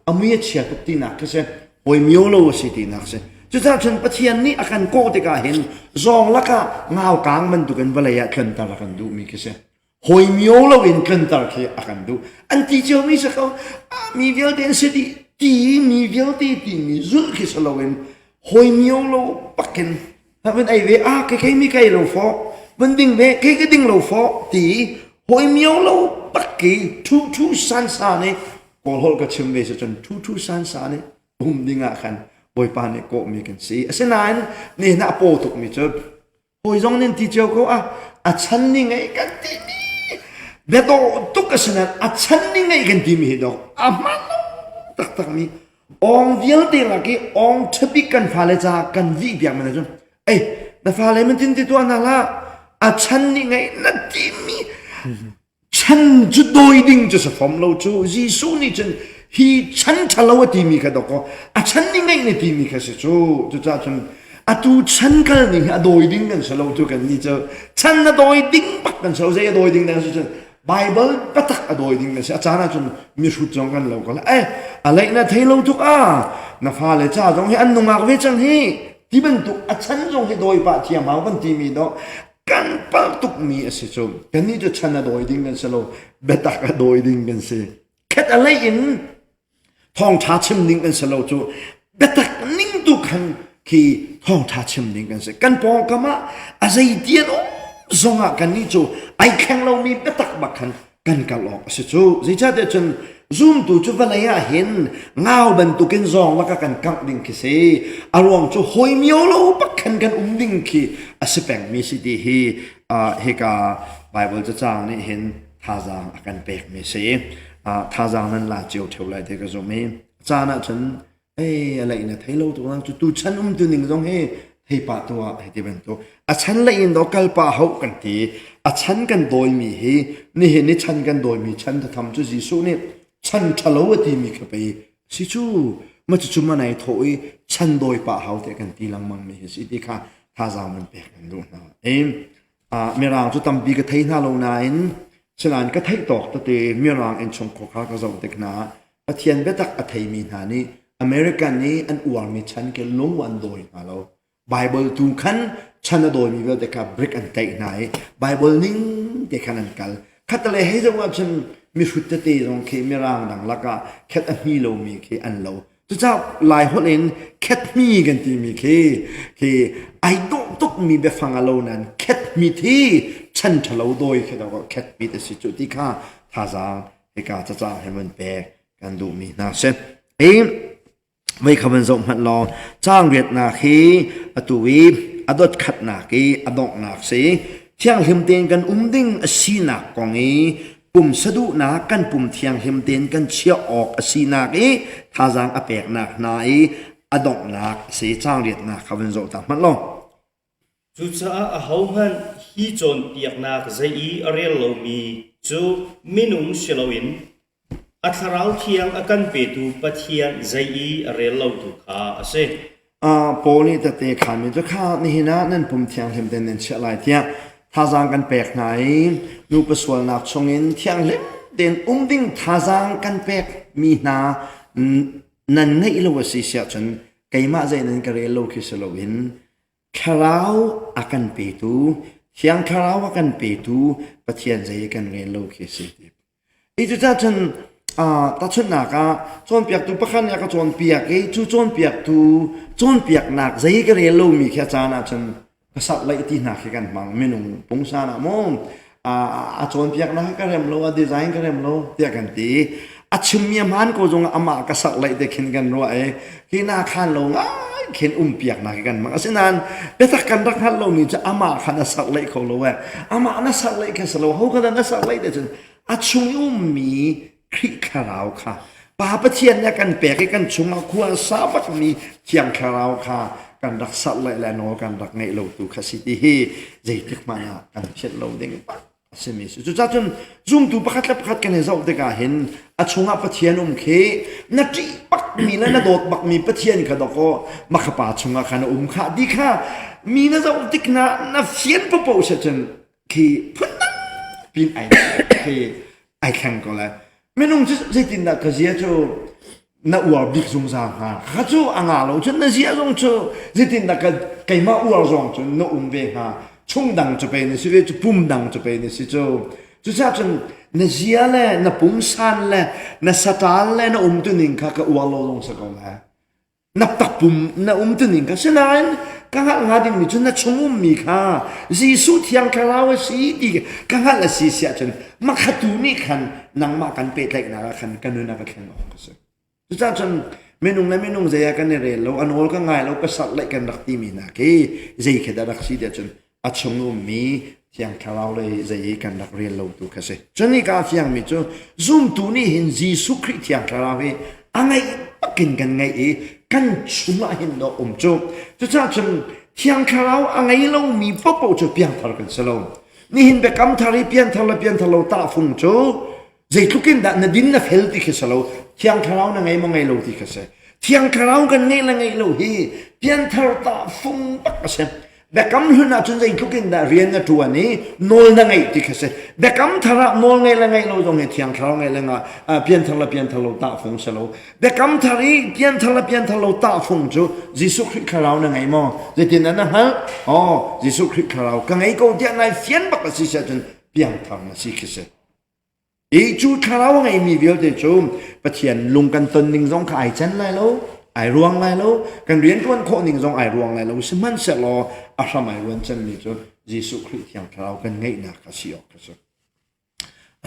ami chia tuk ti na ka se boy mio lo si ti na se chu cha chen pathian ni akan ko te ka hin zong laka ngaw kang man tu kan valaya khan ta kan du mi ke se hoi mio lo in khan ta ke akan du an ti jo mi sa ko mi vial den city ti mi vial ti mi zu ki sa lo in hoi mio lo pakin ha ben ai ve ke mi kai lo fo ben ding ve ke ding lo fo ti hoi mio lo pakki thu san sa ne ko hol ka chim ve sa chen thu san sa ne dinga khan boy pa ne ko mi kan si asenan ne na po tuk mi chu hoi jong nen ti cheu ko a chan ni ngai kan ti mi be do tuk asenan a chan ni ngai kan ti mi do a man tak mi ong vial te la ki ong thapi kan fa le cha kan vi biak man chu na fa le man tin ti to na la a chan ni ngai na ti mi chan chu doi ding chu sa phom lo chu jisu ni chen hi chan chalo ti mi ka doko a chan ni ngai ne ti mi ka se chu cha chen a tu chan kal ni a doi ding kan salo tu kan ni chu chan na doi ding pak kan so se doi ding na chu bible patak a doi ding na se a chana chun mi hu chong kan lo ko a lai na thei lo tu na fa le cha jong hi an nu ngak ve chang hi ti ben tu a chan jong hi doi pa thiam hau kan ti mi do kan pal tuk mi ase chu kan ni chu chan na doi ding kan salo betak a doi ding kan se khet a lai in thong tha chim ding kan salo chu betak ning tu khan ki thong tha chim ding kan se kan pong kama a zai tian zonga kan ni chu ai khang lo mi betak ba khan kan ka lok se chu zai cha de chen zoom tu chu valaya hin ngao ban tu ken zong la ka kan kang ding ki se arong chu hoi mio lo pak khan kan ding ki asipeng mi si di hi he ka bible cha chang ni hin thazang akan pek mi se thazang nan la chiu theu lai de ka zo me chana chen alai na thailo tu nang chu tu chan tu ning jong he hei pa to he ti ben to a chan lai in do kal pa ho kan ti a chan kan doi mi hi ni he ni chan kan doi mi chan ta tham chu jisu ni chan thalo ti mi kha pe si chu ma chu ma nai thoi chan doi pa ho te kan ti lang mang mi hi si ti kha thazang man pe kan du na mi rang chu tam bi ka thei na lo na in chalan ka thei tok ta te mi rang en chong ko kha ka zo te na pathian betak a thei mi na ni american ni an uar mi chan ke long wan doi na lo bible tu khan chan doi mi ve te ka brick an tai nai bible ning te khan an kal khatale he zo wa chan mi phut te jong ke mi rang dang la ka khat a mi lo mi ke an lo tu cha lai hol in khat mi kan ti mi ke ai do tok mi be phang alo nan khat mi thi chan thalo doi ke da ko khat mi te si chu ti kha tha za he ka cha he man pe kan du mi na seไม่คำเป็นสมหัดรอจ้างเรียดนาคีอตุวีอดขัดนาคีอดอกนาสีเที่ยงหิมเตียงกันดิ้งสีนักกองนี้ปุ่ ปุ่มสะดุนากันปุ่มเทียงเฮมเดนกันเชียออกสีนักท่าจางอเปกนักนายอดอกนักเสียจางเรียดนักเขาเป็นโจตามันลง จูจ้าอาหาวหันฮีจนเปียกนักใจเรียลโลมีจูมินุงเชลวินอัทราวเทียงอากันเปตูปะเทียนใจเรียลโลตุขาเซโปนี่แต่เตะขามีจะข้านี่นะนั่นผมเทียงเห็มเดนเนเชลายเทียท่าจางกันแปลกไหนนูประสวนนักชงเงินเทียงเล็บเดนดิ้งท่าจางกันแปลกมีนานั่นไงโลวสิเสียจนไกมาใจนั้นก็เรียลโลคิสโลวินคาราวอากันเปตูเทียงคาราวอากันเปตูปะเทียนใจกันเรียลโลคิสิติอีจุดจ้าจนตัดชุดหนักจนเปียกตูประคันยากจนเปียกจูจนเปียกตูจนเปียกหนักใจก็เรียนรู้มีแค่จานะจนกษัตริย์เลยที่หนักกันบางเมนูปงซานะมงจนเปียกนักก็เรียนรู้ดีไซน์ก็เรียนรู้เดียกันตีชิมยมันก็จงอามากษัตริย์เลยเด็กเห็นกันรู้ที่น่าขันลงเข็นเปียกหนักกันบางสิ่งนั้นเป็นตักกันรักขันลงนี่จะอามาขันสัตว์เลยเขารู้อามานักสัตว์เลยแค่สโลเขาก็นักสัตว์เลยเด็กจนชุมมีคริคาราวค่ะป่าประเทียนเนี่ยกันแปลกกันชงเอาควรสาบักมีเทียงคาราวค่ะกันรักสัตว์เลยแลโนกันรักไงเราตูขัสิที่เฮใจติกมากันเช็ดเราเด้งปักเสมิสุดท้ายจนจุ่มตูประคัดและประคัดกันให้เราเด็กเห็นชงเอาประเทียนเคนัดจีปักมีแล้วนัดโดดปักมีประเทียนค่ะดอกก็มาขป่าชงเอาขันค่ะดีค่ะมีนัดเราติกนัดเฟียนปะปูเสจนคือพุ่นนั่งปีนคือไอแข่งก็แล้วไม่นุ่งจะติดนักเสียจูนักอวบดิกสงสารฮะข้าจูอ่างเราฉันนักเสียจงจูจะติดนักไก่มาอวบจงจูนักเวฮะชงดังจะเป็นสิเวจูปุ่มดังจะเป็นสิจูจะจนนักเสียเลยนักปุ่มสันเลยนักสตาร์เลยนักตัวหนึ่งค่ะก็อวบเราจงสักแล้วนับตักปุ่มนักตัวหนึ่งค่ะฉะนั้นกังหันหาดิมีจนนักชงมีค่ะจีสุเทียงคาราวสีดีกังหันละสีเสียจนมาขัดตูนี่ขันนังมากันเป็ดเล็กนักขันกันนู้นนักแข่งออกก็สิจุดจ้าจนเมนุ่งและเมนุ่งใจกันในเรื่องเราอันโอลก็ง่ายเราก็สัตว์เล็กกันรักที่มีนักใจแค่ได้รักสีเดียจนอัดชงมีเทียงคาราวเลยใจกันรักเรียนเราตัวก็สิจนนี่การเทียงมีจูซุ่มตูนี่เห็นจีสุคริเทียงคาราวอันไงปักกินกันไงกันชุมาเห็นดอกจูจุดจ้าจนเทียงคาราวอันไงเรามีป๊อปจะเปลี่ยนทาร์กันสโลนี่เห็นแบบคำทารีเปลี่ยนทาร์ตาฟงจูใจทุกินด่านดินน่ะเฟลติกสโลเทียงคาราวนั่งไงมั่งไงเราที่ก็เสเทียงคาราวกันไงละไงเราเปลี่ยนทาร์ตาฟงปักก็เสแบบคำหุ่นน่ะจนใจทุกินด่าเรียนน่ะตัวนี้นอลนั่งไงที่ก็เสแบบคำทาร์นอลไงละไงเราตรงเทียงคาราวไงละไงเปลี่ยนทาร์ตาฟงสโลแบบคำทารีเปลี่ยนทาร์ตาฟงจูยิสุคริคาราวนั่งไงมั่งจะที่นั่นนะฮะยิสุคริคาราวกันไงก็เดียนไงเฟียนปักก็สิเสจนเปลี่ยนทาร์น่ะสิก็เสจูคาราวไงมีเดียวเดจูปะเทียนลุงกันตนหนึ่งสองขายจันไรแล้วไอรวงไรแล้วกันเรียนกวนโคหนึ่งสองไอรวงไรแล้วสมันเสลออาสมัยวันจันมีจูยิสุคริสต์ยังคาราวกันไงนักก็สิออกก็สิ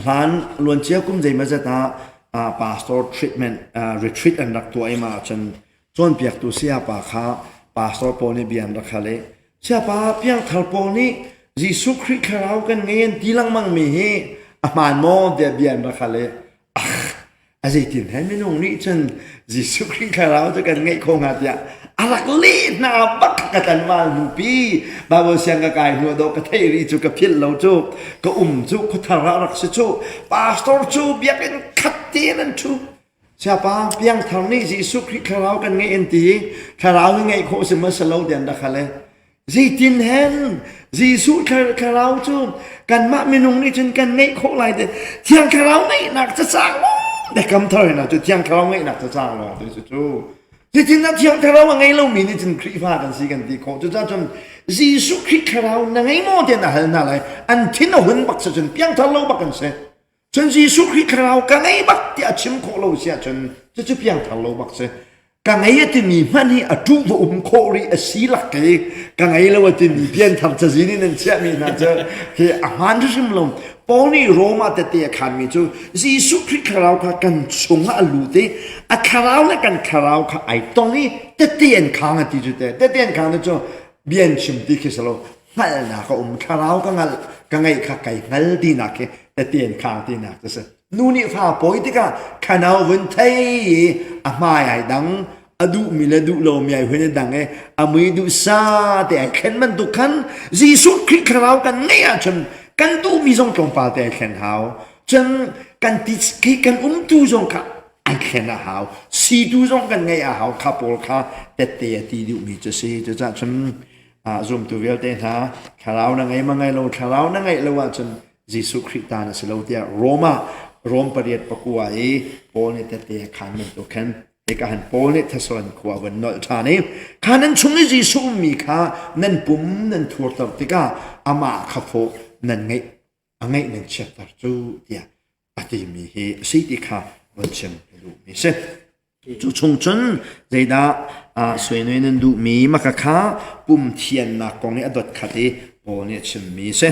ร้านล้วนเชี่ยวกุ้มใจมาจะตาpastoral treatment retreat อันรักตัวไอมาจนจนเปียกตัวเสียปาขา pastoral ปนิเบียนรักเลยเสียปาเปียงทัลปนิยิสุคริสต์คาราวกันไงทีหลังมั่งมีเฮอามันโมเดียเบียนรักเลยอาจจะถึงให้ไม่นุ่งนี่จนยิสุคริสต์คาราวจะกันไงคงอาจจะอารักลีน่าบักกันมาหนูปีบางวันเสียงกระไก่หัวดอกกระเทยรีจุกระพิลเราจูก็จูก็ทารารักษจูปาสตอร์จูเบียกันขัดเตียนจูเสียป้าเพียงทางนี้ยิสุคริสต์คาราวกันไงเอ็นตีคาราวไงโคสมัสโลเดียนดักเลยจีตินเห็นจีสุคาราวจูกันมาไม่นุ่งนี่จนกันไงโคไรเดียเที่ยงคาราวไงหนักจะสร้างแต่คำเท่านั้นจะเที่ยงคาราวไงหนักจะสร้างหรอตัวจูที่จริงนะเที่ยงคาราวไงเรามีนี่จนคริฟ้ากันสิกันที่โคจะจนยิสุคริสต์คาราวนั่งไงโมเดน่ะเห็นอะไรอันที่เราเห็นบักจนเพียงทะเลาะบักกันเสียจนยิสุคริสต์คาราวกันไงบักที่อาชิมโคเราเสียจนจะเพียงทะเลาะบักเสียกันไงที่มีมันนี่อดูว่าโครีสีหลักเกกันไงเราที่มีเพียงทำจะสินี่นั่นเสียมีนะเจ้าคืออาหารที่ชิมลงปอนี่โรมาแต่เตียขันมีจูยิสุคริสต์คาราวกันชงอาลูเตอะคาราวและกันคาราวค่ะไอตรงนี้แต่เตียนขังที่จุดแต่เตียนขังนั่นจูเบียนชิมที่คิดสโลนั่นนะก็คาราวกันไงค่ะไก่นั่นดีนัก แต่เตียนข้างที่หนักจะเสนู่นนี่ฟ้าปอยที่ก็ขนาวันไทยมาใหญ่ดังอดูมีละดูโลมีใหญ่เพื่อนดังไงมือดูซาแต่เข็นมันตุกันจีสุคริกเรากันเนี่ยจนกันดูมีทรงตรงปาแต่เข็นเขาจนกันติดกิกันดูทรงค่ะไอเข็นเขาสีดูทรงกันไงเขาขับรถค่ะแต่เตียตีดูมีจะสีจะจนzoom tu vel te na kharau na ngai mangai lo kharau na ngai lo wa chun jisu christa na selo tia rom pariat pakua e pol ne te khan men to khan e ka han pol ne thason kwa wan nol tha ne khanan chung ni jisu mi kha nan pum nan thur ta tika ama khapho nan ngai nan chapter chu tia ati mi he si ti kha wan chen lu mi se chu chung chun zeida soi noi nan du mi makakha pum thian na kong ne adot khati pol ne chim mi se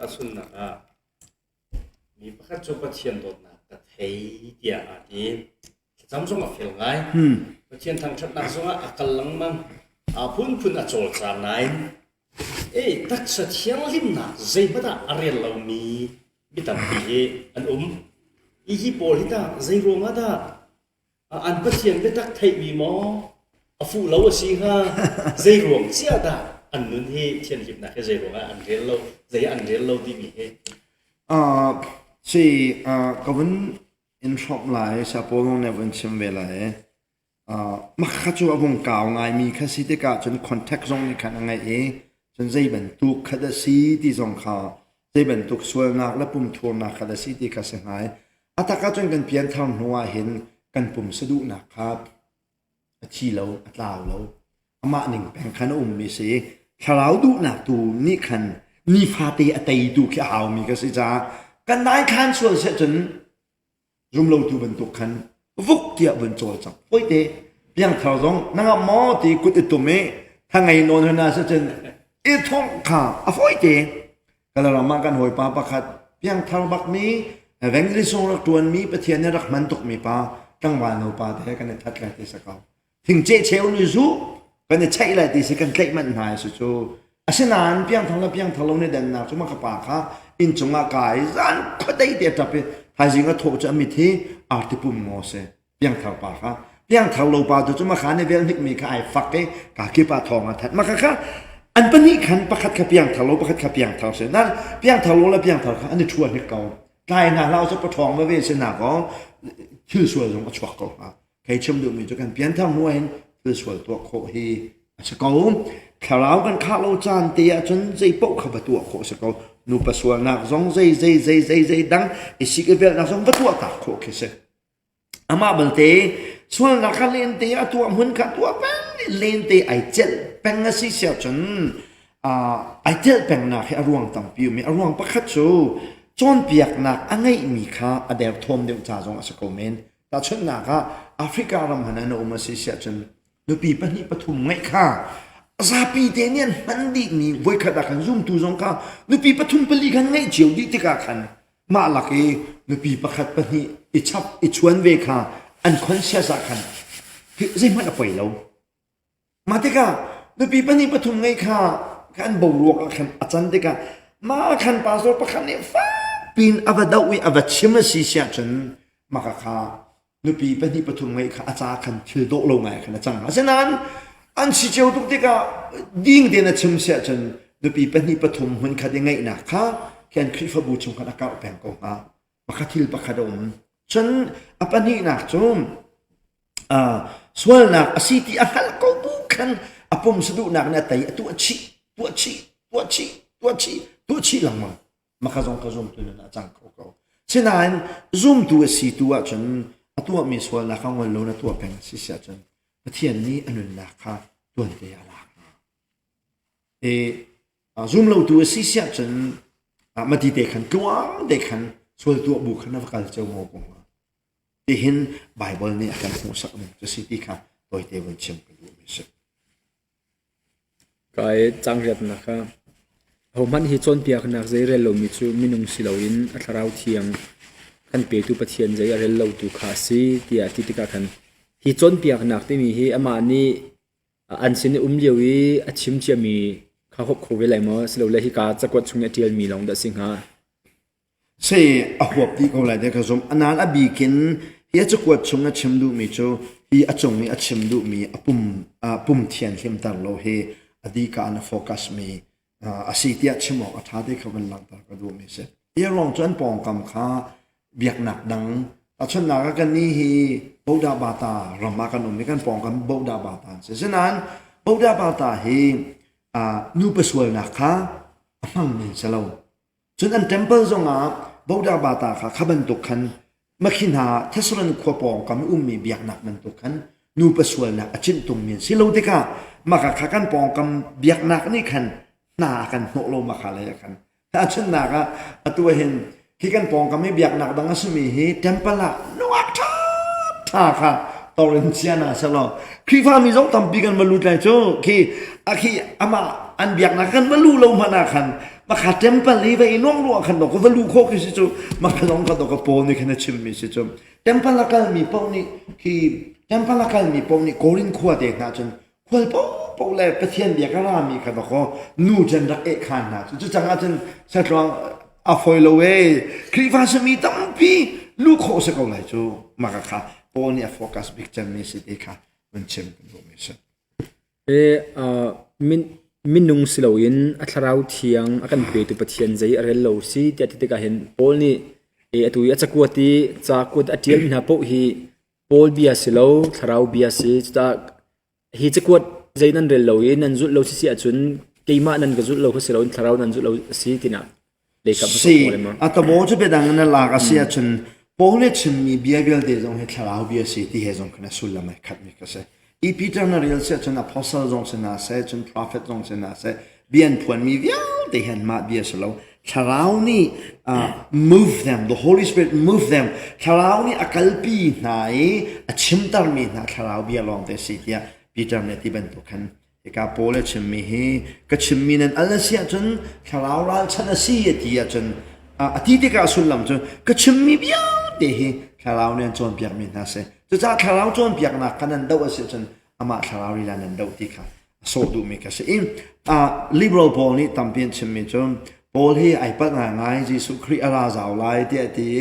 asun na mi pakhat chu pathian dot na ka thei tia ati chamsong a fel ngai pathian thang that na zonga akal lang mang phun a chol chang nai tak sa thiang lim na zai bata arial lo mi bitam pi an i hi pol hita zai ronga da an pathian betak thei mi mo afu lo si ha zai rong chia da an nun he thian hip na ke zai ronga an rel lo di mi he si kawun in shop lai sa polong ne wan chim ve lai makha chu abung kaw ngai mi khasi te ka chun contact zong ni khan ngai e chun zai ban tu khada si ti zong kha zai ban tu sual nak la pum thur na khada si ti ka se ngai ataka chun kan pian thang nuwa hin kan pum sadu na khat chi lo atlaw lo ama ning peng khan mi se khalau du na tu ni khan ni fa te atai tu kha haw mi ka si cha kan nai khan sual se chun rum lo tu ban tu khan vuk tia ban chol chap poi te piang thau zong nanga mo ti kut tu me thangai non na se chun e thong kha a foi te kala ma kan hoi pa pakhat piang thau bak mi veng ri song rak tuan mi pathian ne rak man tuk mi pa tang wa no pa te kan that lai te sa ka thing che cheu ni zu kan chai lai ti se kan tlek man nai su chu asinan piang thang la piang thalo ne dan na chuma ka pa kha in chunga kai zan khodai te tape hajinga thok cha mi thi artipum mo se piang thau pa kha piang thau lo pa tu chuma kha ne vel nik mi kha ai fak ke ka ki pa thong a that ma kha an pani khan pakhat kha piang thalo pakhat kha piang thau se nan piang thalo la piang thau kha an chuan ni kau kai na lao cha pa thong ma ve se na ko thil sual jong a chwak ko ha kai chum du mi chu kan pian thang nuai thil sual to kho hi a sa ko khalau kan kha lo chan te a chun zai pok kha ba tu kho sa ko nu pa sual na zong zai dang i si ke vel na zong ba tu ta kho ke se ama bal te sual na kha len te a tu mun kha tu pa len te ai chel peng a si sia chun ai chel peng na kha ruang tam pi mi ruang pa kha chu chon piak nak angai mi kha adel thom de cha jong as ko men ta chun na kha africa ram hana no ma si sia chun nu pi pa ni pathum ngai kha za pi te nian man di ni voi kha da kan zoom tu jong kha nu pi pathum pali kan ngai chiu di ti ka khan ma la ke nu pi pa khat pa ni i chap i chuan ve kha an khon sia za khan zai ma na poi lo ma te ka nu pi pa ni pathum ngai kha kan bo ruak khan achan te ka ma khan pa so pa khan ne fa pin avadawi avachima si sia chun makakha nupi pani pathum ngai kha acha khan thil do lo ngai khan chang asenan an si cheu tuk tika ding de na chim sia chun nupi pani pathum hun kha de ngai na kha khan khrifa bu chung kha ka peng ko nga makhathil pakhadom chun apani na chum swal na asiti ahal ko bu khan apum sadu na na tai tu chi langma makazong kazom tu na chang ko sinan zoom tu si tu a chun atua mi swal na khang lo na tu peng si sia chun pathian ni anun na kha tuan te ala zoom lo tu si sia chun mati te khan tuang de khan swal tu bu khan na kal cheu mo ko ti hin bible ni akan hu sak ni to si ti kha toy te won chim ko mi se kai chang ret na kha homan hi chon piak nak zai rel lo mi chu minung siloin atharau thiang kan pe tu pathian zai rel lo tu kha si tia titika khan hi chon piak nak te mi hi ama ni an sin liwi achim chami ข้าหกคูเวลัยมั้งสิเราเลยที่การจะกดช่วงนี้เดียมีลองดัดสิงหาเสียอหัวดีเขาเลยเด็กสมอันนั้นอบีกินเฮียจะกวดชงชิมดูมีโจฮีอจงมีชิมดูมีปุ่มเทียนเข้มตันโลเฮอดีการโฟกัสมีอาศัยที่ชิมออกท้าที่เขาเป็นหลังตากระดูมีเสียเฮียลองจนปองกำค้าเบียกหนักดังอาชนากันนี่ฮีบูดาบาตารำมากันนุ่มนี่กันปองกันบูดาบาตาเสียฉะนั้นบูดาบาตาฮีนูเปสวลนักค้ามั่งมีเสลาจนอันเทมเพิลจงอาบูดาบาตาค่ะขับมันตุกขันมาขินหาเทสรันขวปองกับมีเบียกหนักมันตุกขันนูเปสวลนักจินตุงมีสิโลติกามาขักันปองกับเบียกหนักนี่ขันนากันโนโลมาขาเลยขันถ้าฉันนักอะตัวเห็นที่กันปองกับไม่เบียกหนักดังสมีฮีเทมเพิลละนวักท่าค่ะตอรินเซียนาสลอคือฟ้ามีสองทำปีกันมาลุ้นเลยโจ้คืออามาอันเบียกหนักกันมาลุ้นเรามาหนักขันมาขาดเต็มไปเลยไปน้องรัวขันดอกก็ว่าลูกโคกิสิจูมาขนมขันดอกก็ปนนี่ขันชิมมิสิจูเต็มไปละกันมีปนนี่คือเต็มไปละกันมีปนนี่โกรินขวดเด็กนะจนขวดปนเลยไปเทียนเบียกรามีขันดอกก็นู่จันรักเอกขันนะจนจังอาจารย์เสร็จแล้วอาฟอยโลเวคือฟ้าสมีตั้งปีลูกโคสก็เลยจูมาค่ะปนนี่โฟกัสบิ๊กจันมิสิเอกค่ะมันชิมกันดูมิสิมินุงสิเราอินอัตราวเทียงอากันเปตุปะเทียนใจอะไรเราสิที่ติดกันเห็นโอลนี่ตัวยัจะกวดที่จะกวดอัตเทียนมินาโปฮีโอลเบียสิเราทราวเบียสิจะฮีจะกวดใจนั่นเรเราอินนั่นจุดเราสิอาจุนเกี่ยมานั่นก็จุดเราคือสิเราทราวนั่นจุดเราสิที่น่ะเลยกับสิอัตโมจะเป็นดังนั้นลากสิอาจุนโอลเนี่ยชิมมีเบียเบลเดซงให้ทราวเบียสิที่เฮซงคนสุลไม่ขัดมิกเสอีพีเตอร์นาเรียลเซจน apostle จงเสนาเซจน prophet จงเสนาเซเบียนพวนมีวิวที่เห็นมาเบียสโลชาลาวนี่move them the Holy Spirit move them ชาลาวนี่อักลปีไหนชิมตาร์มีนะชาลาวเบียลองเตสิที่พีเตอร์เนี่ยที่เป็นตัวขันที่กาโปเลชิมมีเฮก็ชิมมีนั้นอัลเซียจนชาลาวรัลชนะซีที่จนอาทิตย์ที่กาสุลลัมจนก็ชิมมีวิวที่เฮชาลาวเนี่ยจนเบียมีนะเซจะจากข่าวจนเปียกนักกันนั่นเดาเสียจนอามาข่าวรีลานันเดาที่ค่ะโซดูมิกาเสียliberal พอนี่ตั้มเปลี่ยนชิมมิจนพอที่ไอ้ปัญหาไงจีสุครีอาราจาวไล่ที่ที่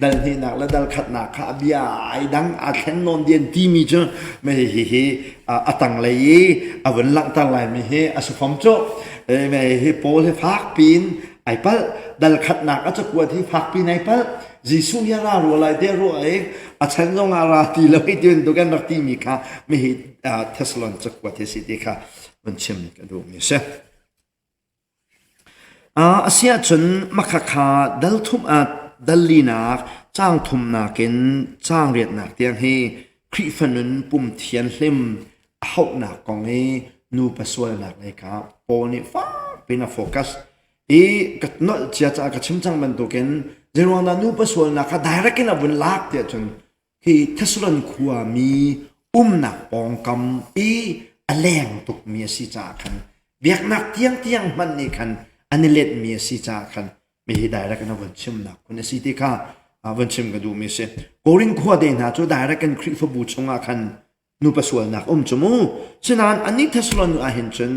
ดันที่นักและดันขัดนักข้าเบียไอ้ดังอาเคนนอนเดียนที่มิจนไม่เฮีตั้งเลยวันหลังตั้งเลยไม่เฮีสุฟอมโจไม่เฮีพอที่พักปีนไอ้ปัลดันขัดนักอาจจะกลัวที่พักปีนไอ้ปัลจีสุยารารัวไล่เดียรัวเองอาจารย์จงอาราตีเราให้เดินดูกันรักที่มีค่ะไม่เห็นเทสลอนจะกว่าเทสิติค่ะมันชิมกันดูมิเช่อาเซียจนมักขาดัลทุมดัลลีนักจ้างทุมนักเนจ้างเรียนนักเตียงให้คริฟนุนปุ่มเทียนเล่มเอาหนักกองให้นูปัสสาวะนักเลยครับโปนี่ฟ้าเป็นโฟกัสกัดนอจะกัดชิมจังมันตัวเกนเจรวงนั้นนูปัสสาวะนักได้รักกันวันลักเดียจนที่เทสลันขัวมีหนักปองกำอแรงตุกเมียสิจาคันเบียกหนักเตียงมันนี่คันอันนี้เล็ดเมียสิจาคันไม่ได้รักกันวันชิมหนักคนสิที่ข้าวันชิมก็ดูมีเสโกรินขัวเดินหาจูได้รักกันคริฟบูชงอาคันนูปัสสาวะนักจมูกฉะนั้นอันนี้เทสลันนูอาเห็นจน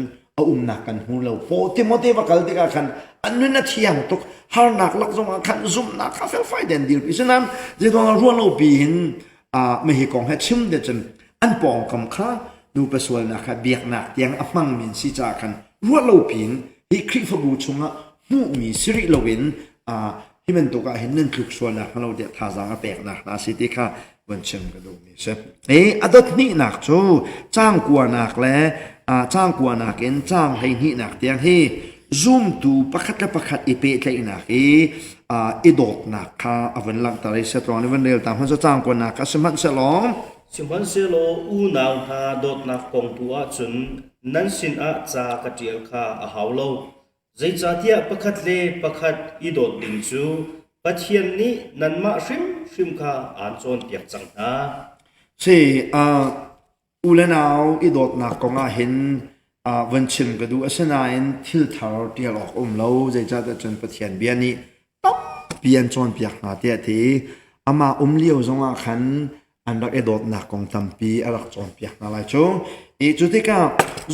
หนักกันหูเราโปติโมเตวักลติกาคันอันนั้นเที่ยงตุกฮาร์นักลักจงอาคันซุ่มนักข้าเฟลไฟเดนดิลฉะนั้นจะต้องรัวเราปีนไม่ให้กองให้ชิมเดจนอันปองคำค้าดูประสวนนะครับเบียกหนักยังอับมังมินสิจากันรัวเราปีนที่คริฟบูชงอ่ะมูมีสิริเราเห็นที่มันตัวก็เห็นนั่นคือส่วนนักเราเดียดท่าจางแปลกนักนะสิที่ข้าวันชิมก็ดูมีใช่อดนี้หนักโจจ้างกลัวหนักแล้วจ้างกลัวหนักเองจ้างให้นี่หนักเตียงให้zoom ตูประคัดและประคัดอีเปใจหนักอีดอกหนักค่ะวันหลังตาริเสตรอนวันเดียวตามเขาจะจ้างกว่าหนักก็สมัครเสลองสมันเซโลอูนาวทาดดนักกองตัวจุนนั้นสินอาจากระเจียลค่ะหาวโลใจจ่าเทียประคัดเล่ประคัดอีดอกดิ่งจูปัจเจียนนี้นันมาชิมค่ะอ่านโจนเปียกจังนะใช่อูเลนาวอีดอกหนักก็ง่าเห็นวันชิมก็ดูอาศัยทิลทาร์เดียร์ออกเราใจจ่าจะจนปัจเจียนเบียนี้ต้องเปลี่ยนโจนเปียกหนาเดียทีอามาเลี้ยวจงอาคัน อันรักโดดหนักของตัมปีอรักจอมเปียกนั่นแหละช่วงจุดที่ก็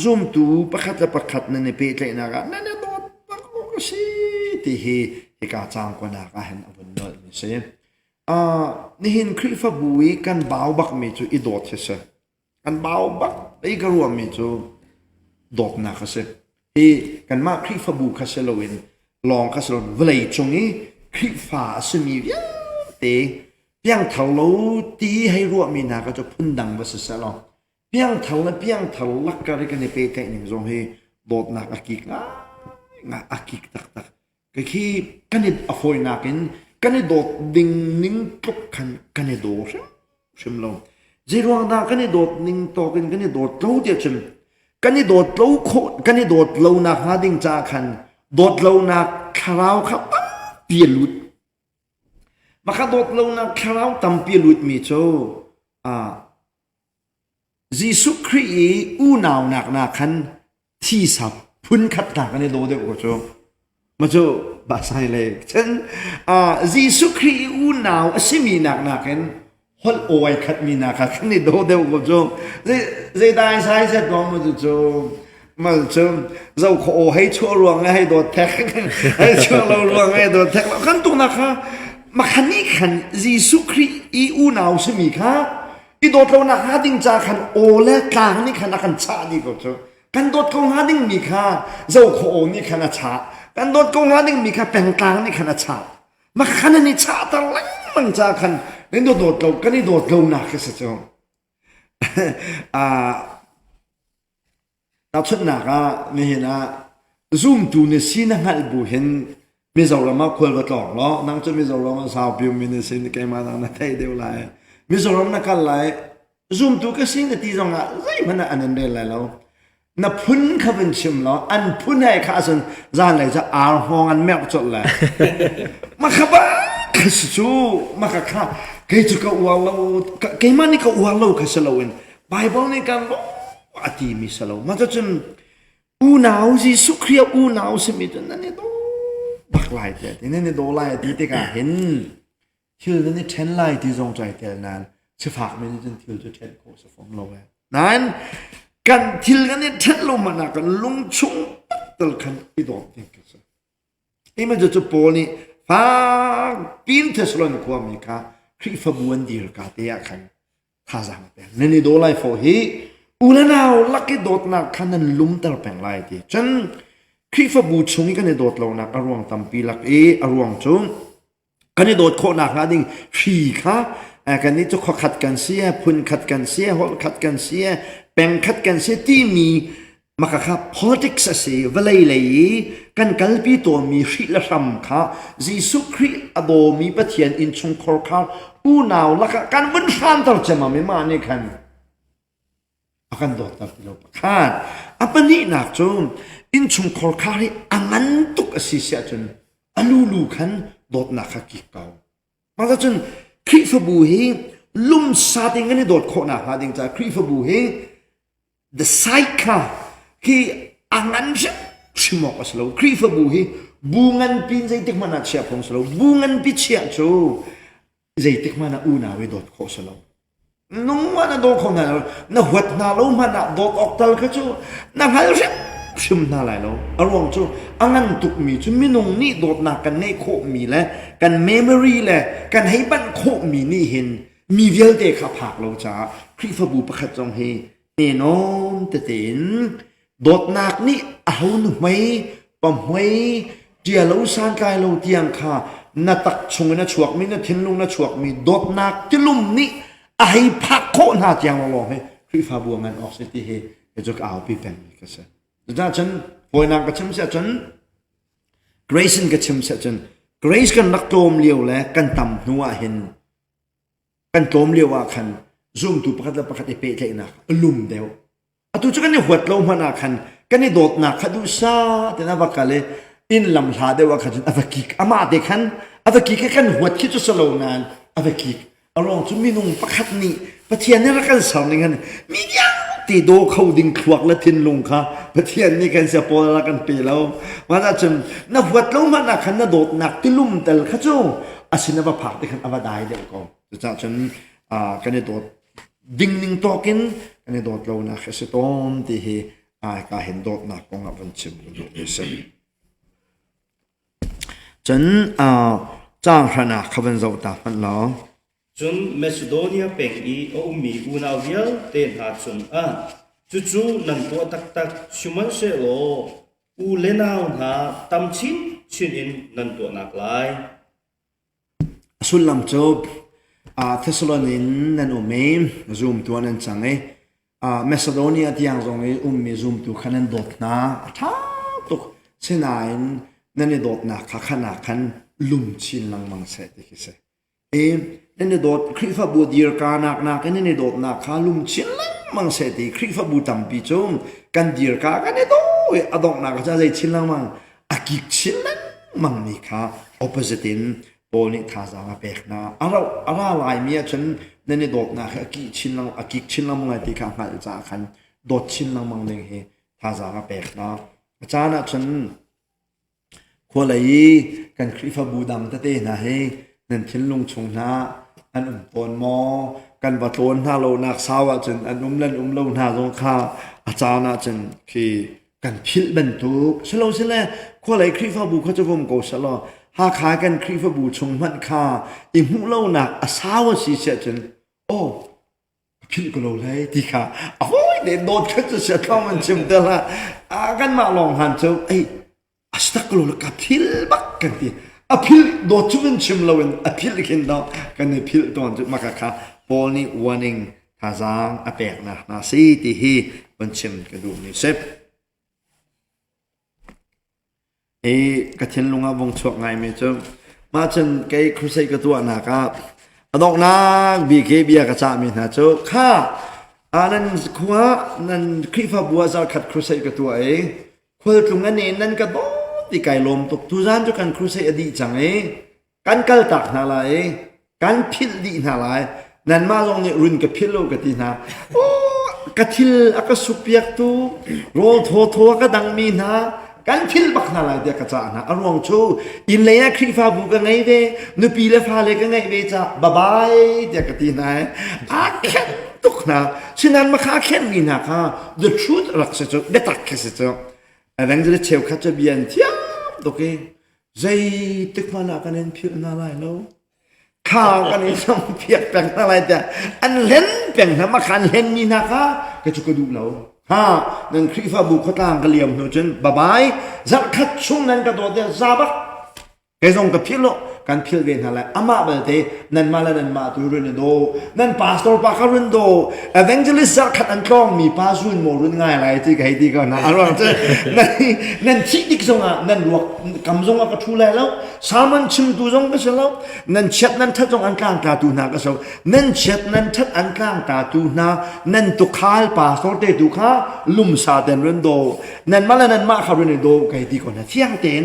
ซูมตูประคัดและประคัดนั่นในเปรตเลยนะครับนั่นโดดปักก็สิที่เฮกาจางกว่านักเห็นอวันนั้นนี่สินี่เห็นคริฟบุยกันบ่าวบักมีจูอีโดดเสียกันบ่าวบักไอ้กระรวมมีจูโดดหนักเสียที่กันมาคริฟบุคเสลวินลองคเสลวินเวลาช่วงนี้คริฟ้าสมีเยอะเตะเพียงเท่าเราตีให้รวมมีนาก็จะพุ่นดังมาเสียแล้วเพียงเท่านั้นเพียงเท่าลักกันกันในเปรตหนึ่งตรงให้โดดหนักอากิกอากิกตักก็คือกันในอโฟยนักินกันในโดดดิ่งนิ่งตกกันในโดดใช่ไหมล่ะเจรวงนักกันในโดดนิ่งตกกันในโดดเราเดียวชิมกันในโดดเราโคกันในโดดเรานักหาดิ่งจ้าขันโดดเรานักคราวครับเปลี่ยนลุดมาขัดโดดเรานักคราวตั้มเปลี่ยนลุดมีโจยิสุครีอูนาวนักขันที่สับพุ่นขัดนักกันในโดดเดียวโจมาโจบาไซเลยฉันยิสุครีอูนาวสิมีนักกันฮอลโอยขัดมีนักกันในโดดเดียวโจเจได้ใช้เสร็จก็มาโจมาเชื่อเราขอให้ชั่วรวงให้โดดแท็กให้ชั่วเรารวงให้โดดแท็กแล้วขันตรงนะคะมาขันนี้ขันยิสุครีอูนาวสิมีค่ะอีโดดเราหน้าหาดิ่งจากขันโอและกลางนี่ขันนักขันชาดีก็เจอกันโดดเขาหาดิ่งมีค่ะเราขอนี่ขันชากันโดดเขาหาดิ่งมีค่ะแปลงกลางนี่ขันชามาขันนี่ชาตะลังมันจากขันนี่โดดเรากันนี่โดดเราหนักก็เจ้าเราชุดหนักนี่เห็นนะซูมดูเนี่ยสินังหัดบุเห็นมีเราละมาควรกระตอกเนาะนั่งจะมีเราละมาสาวพิวมีเนี่ยสินแกมาทางนั้นได้เดียวเลยมีเราละนักกันเลยซูมดูก็สิเนี่ยที่ตรงนั้นไรมันอันนั้นได้เลยแล้วนับพุ่นเขาเป็นชิมแล้วอันพุ่นให้ข้าศึกจานเลยจะอาร์ฮองอันแมวจดเลยมาขับข้าสู้มาขับเกี่ยวกับวัวเราเกี่ยมันนี่กับวัวเราข้าศึกเราเองไบเบิลนี่กันอาทิมิสลาวมาจนอูนาวสิสุขเรียอูนาวสิมิจนนั่นเนี่ยโดบักไล่เด็ดนั่นเนี่ยโดไล่ที่เด็กเห็นที่นั่นเนี่ยเทนไล่ที่ทรงใจเด็ดนั้นจะฝากไม่ได้จนที่จะเทนโคสฟอร์มเราเลยนั้นกันที่กันเนี่ยเทนลงมาหนักกันลงชงตลกันอีดอกนี่ก็สิไอ้มันจะโปนี่ฟ้าปีนเทสโลนิกว่ามีค่ะคริฟบัวนดีร์กาเตียกันท่าจางแต่นั่นเนี่ยโดไล่ฟอฮีอูแล้วเราลักกี้โดดนักขันนั้นลุ่มตลอดแปลงไล่ที่ฉันคริฟบูชงนี่กันในโดดเรานักอารวงตั้มปีลักอารวงจงกันในโดดโคนักนะดิ่งฟีค่ะกันนี้จะขขัดกันเสียพุ่นขัดกันเสียหอขัดกันเสียแปลงขัดกันเสียที่มีมาค่ะ politics เสียเวลาเลยกันกัลปีตัวมีชิลรัมค่ะยิสุคริอโดมีปะเทียนอินชงคอร์คาอูนาวลักกันวันฟันตลอดจะมาไม่มาเนี่ยกันakan dokter tilo pakan apa ni nak jom in chung khor khari angan tuk asisia chun alulu khan dot na khaki kau ma chun khri fabu hi lum sa ding ani dot kho na ha ding cha khri fabu hi the saika ki angan chimo aslo khri fabu hi bungan pin zai tik mana chia phong slo bungan pi chia chu zai tik mana una we dot kho slo nung mana do ko na huat na lo mana do oktal ka chu na hal shim na lai lo arong chu angan tuk mi chu minung ni dot na kan nei kho mi le kan memory le kan hei ban kho mi ni hin mi vial te kha phak lo cha khri fa bu pakhat jong he ne nom te tin dot nak ni a ho nu mai pam hoi tia lo san kai lo tiang kha na tak chung na chuak mi na thin lung na chuak mi dot nak ti lum niไอ้พักโคหน้าจังเราให้คริฟาบัวงันออกสิที่เฮจะก็เอาไปเป็นก็เสียแต่ฉันพอยนางก็ชิมเสียฉันเกรซันก็ชิมเสียฉันเกรซกันนักโจมเลี้ยวและกันต่ำนัวเห็นกันโจมเลี้ยวว่าคันซูมตัวประคัดและประคัดไอเป๊ะเลยนะลุ่มเดียวอ่ะตัวจะกันในหัวเรามานาคันกันในโดดนักขัดูซาแต่น่าบักเลยอินลำลาเดียวว่าคันอวกิกอามาเด็กคันอวกิกแค่กันหัวคิดจะสโลนานอวกิกอารมณ์จุมีนุ่งประคัดนี่ประเทียนนี่รักกันสาวนี่กันมีอย่างตีโดเขาดิ่งขวักและทินลงค่ะประเทียนนี่กันเสียปอรักกันปีแล้วว่าจะจำนับวัดแล้วมันนักขันนัดโดดนักที่ลุ่มแต่ข้าเจ้าอาศินบัพพักที่ขันอวดายเดียวก็จะจำ กันในตัวดิ่งนิ่งตัวกินกันในตัวเรานะแค่สตอมที่ก็เห็นตัวนักกองวันชิมดูนี่สิจนจ้างขนาดเขาเป็นเราตาพันล้อจนเมซิโดเนียเป็นอีโอมีอุนาเวียเตนหาจนจู่ๆนั่นตัวตักชุมันเสโลอูเลนาวหาตำชินชินอินนั่นตัวนักไลสุดลำจบเทสโลนินนั่นเมมซูมตัวนั้นจังเมซิโดเนียที่ยังตรงนี้มีซูมตัวขนาดโดดนะท้าตุกเช่นนั้นนั่นโดดนะขนาดขันลุ่มชินลังมังเสติกิเสนั่นโดดคริฟบูดีร์กานักนั่นโดดนะขาลุ่มชินลังมังเสติคริฟบูตัมปีจงกันดีร์กากันโดยอดอกนักจะได้ชินลังมังอากิชินลังมังนี่ค่ะ opposite โอนี่ท่าจางเปกนะอะไรลายมีฉันนั่นโดดนะอากิชินลังมังที่ข้างหน้าจะขันโดดชินลังมังเนี่ยท่าจางเปกนะอาจารย์ฉันคนเลยกันคริฟบูดำเต้นะนั่นทิ้งลงชงนะอันปนมอกันบัตรท่าโลนักสาวจนอันเล่นโลนาตรงข้าอาจารย์จนคือกันพิลบรรทุกฉลองเสร็จแล้วคนเลยคริฟบูเขาจะวงโกฉลองหาขายกันคริฟบูชงมันข้าอิมุโลนักสาวสิเสจนโอ้พิลก็โลเลยที่ข้าโอ้ยเด็ดโดดขึ้นจะเสียเข้ามันชิมเดละกันมาลองหันเจ้าอัสตักโลลกับพิลบักกันทีพิลโดดจุนชิมเลวินพิลกินดอกกันในพิลตอนจุมาค่ะพอนี่วันนึงท่าจางเปกนะสิที่ฮีวันชิมกันดูนี่เซฟกระเทียนลุงวงชกไงไม่เจอมาจนแกครูใส่กระตัวนะครับดอกนางบีเคบีกระจามีนะเจ้าค่ะนั่นขวานั่นคริฟบัวจะขัดครูใส่กระตัวคนตรงนั้นนั่นก็ต้องที่ไก่ลมตกทุจานจุกันครูใส่อดีตจังกันกัลตักนาลายกันพิลดีนาลายนั่นมาลงเนี่ยรุ่นกับพิลโลกตินาโอ้กระทิลอากาสุเปียกตูโรลโทก็ดังมีนะกันพิลบักนาลายเดียกระจานะอารมณ์ชูอินเลยคริฟาบุกันไงเวนุปีเลฟาเลกันไงเวจ้าบายเดียกตินาแค่ตุกนะฉะนั้นมาค้าแค่มีนะค่ะ the truth รักเสียเด็ดตักเสียEvangelist Cheu kaca bian tiap doke zai tik mana kanen phir na lai lo kha kanen sam phiat peng na lai ta an len peng na ma khan len ni na ka ke chu ko du lo ha nan khrifa bu khotang ka liam no chen bye bye zat khat chung nan ka do de za ba ke zong ka phir lo kan phir ve na lai ama ba te nan ma la nan ma tu rin do nan pastor pa ka rin do evangelist zat khat an klong mi pa sun mo rin ngai lai ti kai ti ka na arwang che nan chi dik zong a nan luak kam zong a ka thu lai lo saman chim tu zong ka se lo nan chet nan that zong an kang ta tu na ka so nan chet nan that an kang ta tu na nan tu khal pastor te tu kha lum sa den rin do nan ma la nan ma kha rin do kai ti ko na thiang ten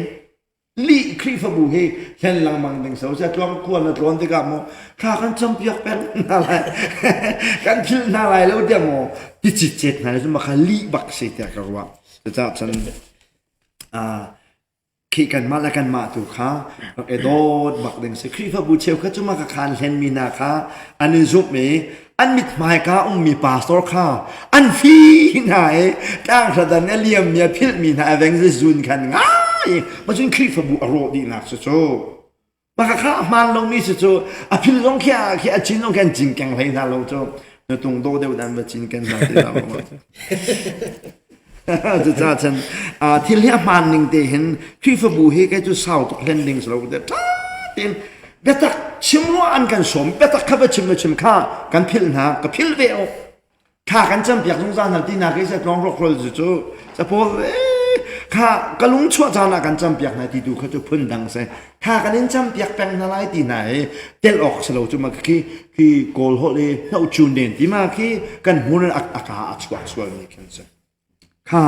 ลีคริฟบูเฮเช่นลังมังดึงเสาจะจ้องควรนะจ้องที่กับโมข้ากันจำเปียกเป็นอะไรกันพิลอะไรแล้วเดี๋ยวโมดิจิเจ็ดนะจะมาขาลีบักเสียกันว่าจะจับฉันขี้กันมาแล้วกันมาถูกค่ะเอโดดบักดึงสิคริฟบูเชลเขาจะมาขานเช่นมีนาค่ะอันนี้จุบมีอันมิดหมายค่ะมีปาสตอร์ค่ะอันฟีไหนตั้งสถานเลียมมีพิลมีนาเวงซิซุนกันง่ายมันจึงคลิปบุอารมณ์ดีนักสุดๆมาข้ามันลงนี่สุดๆอภิลงแค่จินลงแค่จินกันให้เราโจ้ในตรงโตเดียวดันมาจินกันมาที่เราจะจ้าฉันที่เลี้ยมันหนึ่งเดียนคลิปบุให้แกจะเศร้าตุกเล่นดิ้งสเราเด็ดเต็มเบตักชิมว่าอันกันสมเบตักข้าไปชิมข้ากันพิลนะกับพิลเวลข้ากันจำเปียกสงสารที่นาก็จะร้องรกรจุดๆจะพอข้ากระลุงชั่วจานากันจำเปียกไหนที่ดูเขาจะพึ่งดังเสียข้ากันเน้นจำเปียกแปลงอะไรที่ไหนเตลออกสโลจุมาคือโกลฮอลเลยเราจูนเด่นที่มาคือกันหัวนั้นอากาศสวยนี่กันเสียข้า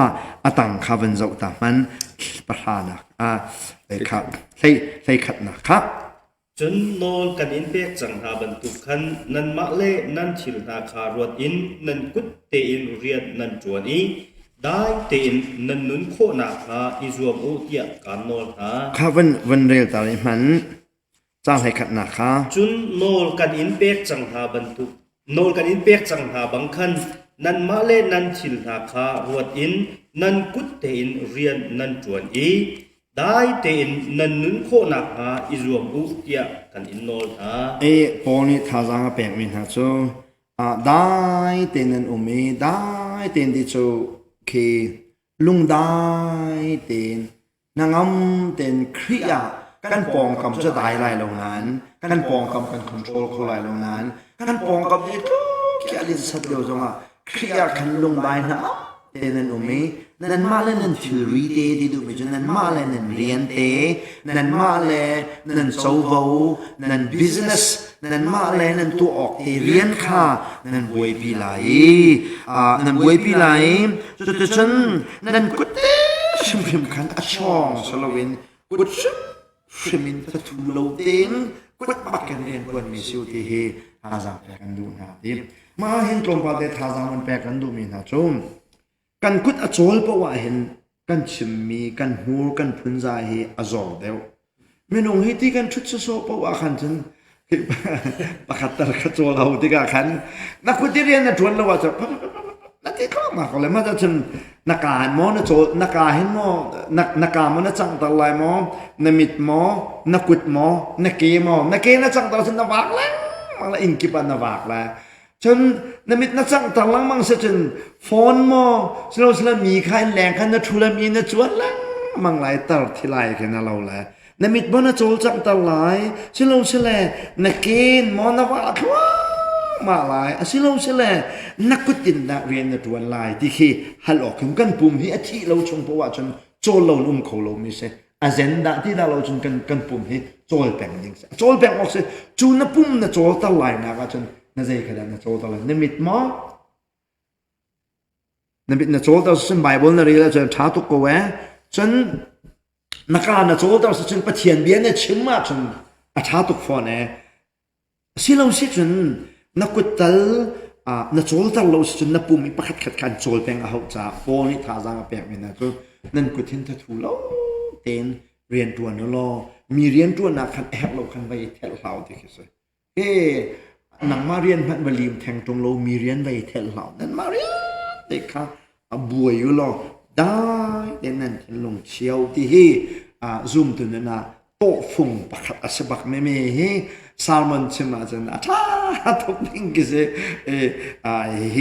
ตังข้าเป็นเจ้าตามันประธานะเลยครับใช่ขัดนะครับจนนอนกันอินเป็กจังหาบรรทุกขันนันมาเล่นันชิลนาคารวดอินนันกุดเตอินเรียนนันจวนอีได้เต็นนันนุนโคนาคาอิจวมอุติยการนอนหาข้าวันเรียลตาลิมัน จ้างให้ขัดหนักค่ะ จุนโนลกันอินเป็กจังหาบรรทุกโนลกันอินเป็กจังหาบังคันนันมาเลนันชิลนาคารวดอินนันกุดเตอินเรียนนันจวนอีได้เตอินนันนุนโคนักหาอิรวมอุเตียกันอินโนลหาปอนี่ท่าจางแปลงมินฮะจูได้เต็นอุมีได้เต็นที่จูคือลุงได้เต็นนางอมเต็นเครียกันปองคำจะได้ไรเหล่านั้นกันปองคำกันคอนโทรลเขาไรเหล่านั้นกันปองคำที่ทุกอย่างลิสัตเดียวจังอ่ะเครียกันลุงได้นะเต็นอุมีนั่นมาเลยนั่นฟิลรีเดที่ดูไม่จนนั่นมาเลยนั่นเรียนเตนั่นมาเลยนั่นโซโวนั่นบิสเนสนั่นมาเลยนั่นตัวออกเรียนค่ะนั่นบวยปีไหลนั่นบวยปีไหลจุดฉันนั่นกุดชิมพิมขันอช่องสโลเวนกุดชิมินตะทุโลเต็งกุดปักกันเรียนกวนมิซิวที่เฮทาซาแปกันดูนะทีมาเห็นตรงประเด็นทาซามันแปกันดูมีนะจุ่มกันกุดอจอลเพราะว่าเห็นกันชิมมีกันหูกันพุนใจเฮอจอลเดียวไม่นงเฮที่กันชุดโซเพราะว่าขันจนประคัตตะขัดโจลเอาที่กันขันนักกุดที่เรียนนักชวนเราว่าจะนักที่เข้ามาเขาเลยมาจะจนนักการมอนักโจนักการเห็นมอนักการมันนักจังตะไลมอนมิดมอนักกุดมอนักเกมอนักเกนักจังตะจนนักวักแล้วมันละอินกิปันนักวักแล้วจนนมิตนักจังตะลังมังเสจนฟอนมอสโลสลามีใครแรงขันนักทุลมีนักจวนลังมังไหลตลอดที่ไหลแค่นั้นเราแหละนมิตบนนักโจจังตะไลสโลสลานักเกนมอนักวักว่ามาหลายสิเราเสลนักกุตินนักเรียนนักตัวลายที่คือฮัลโหลคือกันปุ่มที่อธิเราชงเพราะว่าจนโจลเราเขาเราไม่ใช่อาเจนดาที่เราจนกันปุ่มที่โจลแบ่งยิงโจลแบ่งออกเสียจูนับปุ่มนักโจลตะไลนักจนนักใจขนาดนักโจลตะไลนมิตมอนมิตนักโจลตะซึ่งไบเบิลนั่นเรียกจนท้าตุกโกเวจนนักการนักโจลตะซึ่งปะเทียนเบียนเนี่ยชิมมาจนท้าตุกฟอนเนี่ยสิเราสิจนนักกุตลนักโจลตลเราจนนับปุ่มมีประคัดขัดขันโจลแปลงเอาจ้าโฟนี่ท่าจางแปลงไม่นะจุนั่นกุทินทัทุเราเต็นเรียนตัวนั่นรอมีเรียนตัวนักขันแอบเราขันไปเทลเราที่คือสิหนังมาเรียนพันบลีมแทงตรงเรามีเรียนไปเทลเรานั่นมาเรียนเด็กค่ะบวยอยู่รอได้เด่นนั่นลงเชียวที่ซูมตัวนั้นนะโตฟุงประคัดอาศัยบักไม่เฮซาลมอนชิมาจันท่าทุกทิ้งกิเซเฮ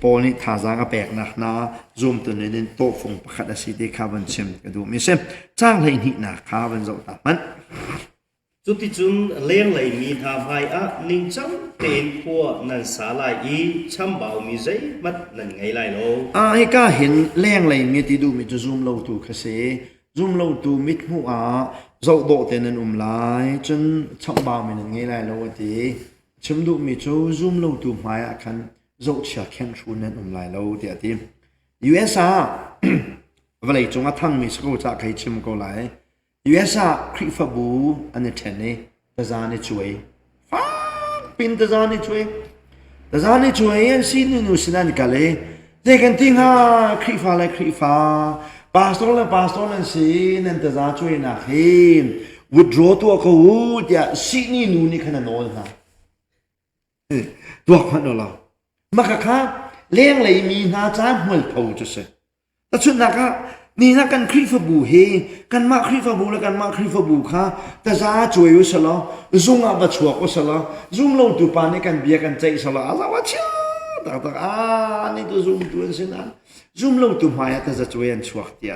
ปอนิท่าจางแปลกนะซูมตัวนี้โตฟงประคัดอาศัยที่ข้าวันชิมก็ดูมิเซจ้างเลยนี่นะข้าวันจะตามมันจุดที่จุนเลี้ยงเลยมีทำให้นิ่งจังเต็นพัวนันสาลายอีช่ำเบามีใจมัดนั่นไงไล่โลให้ก้าเห็นเลี้ยงเลยมีที่ดูมีจะซูมเราตัวคเซซูมเราตัวมิดหัวเราโดดเต็นนั่นไล่จนช่ำเบามีนั่นไงไล่โลดีชิมดูมีจะซูมเราตัวหมายคันเราเชื่อแค่ชูนั่นไล่โลดีดี USA วันไหนจงกระทั่งมีสกุลจากใครชิมก็ไล่USA คริฟบูอันนี้เทนนี่ตาจานี่ช่วยฟ้าปินตาจานี่ช่วยตาจานี่ช่วยยันซีนูสินันกันเลยเด็กกันทิ้งฮะคริฟ้าเลยคริฟ้าปาสโตร์เลยปาสโตร์นั่นสินั่นตาจาช่วยนักเฮม withdraw ตัวเขาจะซีนูนี่ขนาดโน้นฮะตัวขนาดเรามากค่ะเลี้ยงเลยมีนาจ้าหัวเผาจะเสร็จแต่ชุดนักค่ะนี่นักกันคริฟบูเฮกันมาคริฟบูแล้วกันมาคริฟบูค่ะแต่จะช่วยอยู่สละซุงอับชัวก็สละซุงลงตัวปานนี้กันเบียกันใจสละอะไรวะเชียวแต่นี่ตัวซุงตัวสินะซุงลงตัวหมายแต่จะช่วยอันชัวเดีย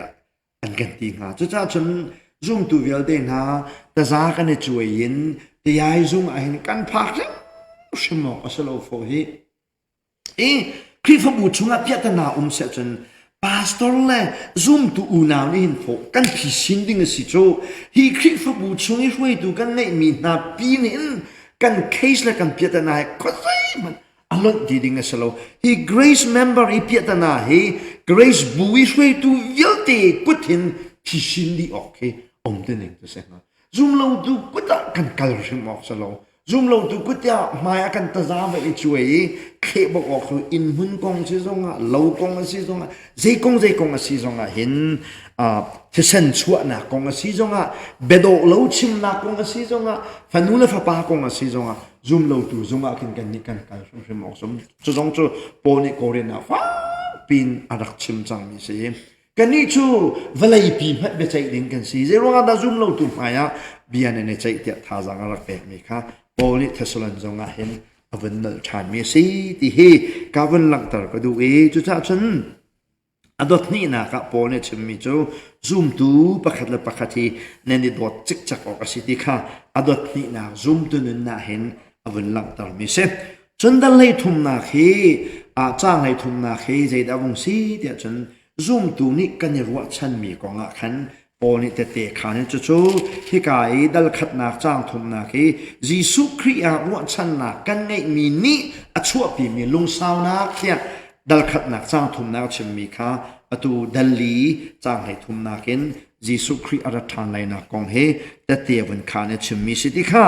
อันกันตีงาจะจะฉันซุงตัวเวลเดนฮะแต่จะกันเนี่ยช่วยยินแต่ยายซุงไอ้กันพักจังใช่ไหมก็สละโฟฮีคริฟบูชุงอับยัตนาเสจนPastor le zoom tu unaw ni hin fo kan phisin ding si cho hi khri fu bu chung i hui tu kan nei mi na pin in kan case le kan piata na ko sai man alon di ding salo hi grace member i piata na hi grace bu i hui tu yote kutin phisin di okay om de ning to se na zoom lo tu kuta kan kal rim ok salo zoom lo tu kutia mai akan tazam ve chui khe bok ok tu in hun kong si zonga lo kong si zonga zei kong si zonga hin thi sen chua na kong si zonga bedo lo chim na kong si zonga fanula fa pa kong si zonga zoom lo tu zonga kin kan ni kan shum ok som chu zong chu poni korean na fa pin arak chim chang mi se kan ni chu valai pi phat be chai ding kan si ze ronga da zoom lo tu maya bian ne chai tia tha jang arak pe mi kha poli thesalan zonga hin avan nal than mi si ti hi kavan lang tar ka du e chu cha chen adot ni na ka poli chim mi chu zoom tu pakhat la pakhati ne ni dot chik chak ok si ti kha adot ni na zoom tu na hin avan lang tar mi se chun dal lei thum na khi chang lei thum na khi zai da bung si tia chen zoom tu ni kan ni ruwa chan mi ko nga khan poni te te khan chu chu hi kai dal khat na chang thum na khi jisu khria ruwa chan na kan nei mi ni achua pi mi lung saw na khia dal khat na chang thum na chim mi kha atu dalli chang hai thum na ken jisu khri ara than lai na kong he te te wan khan ne chim mi siti kha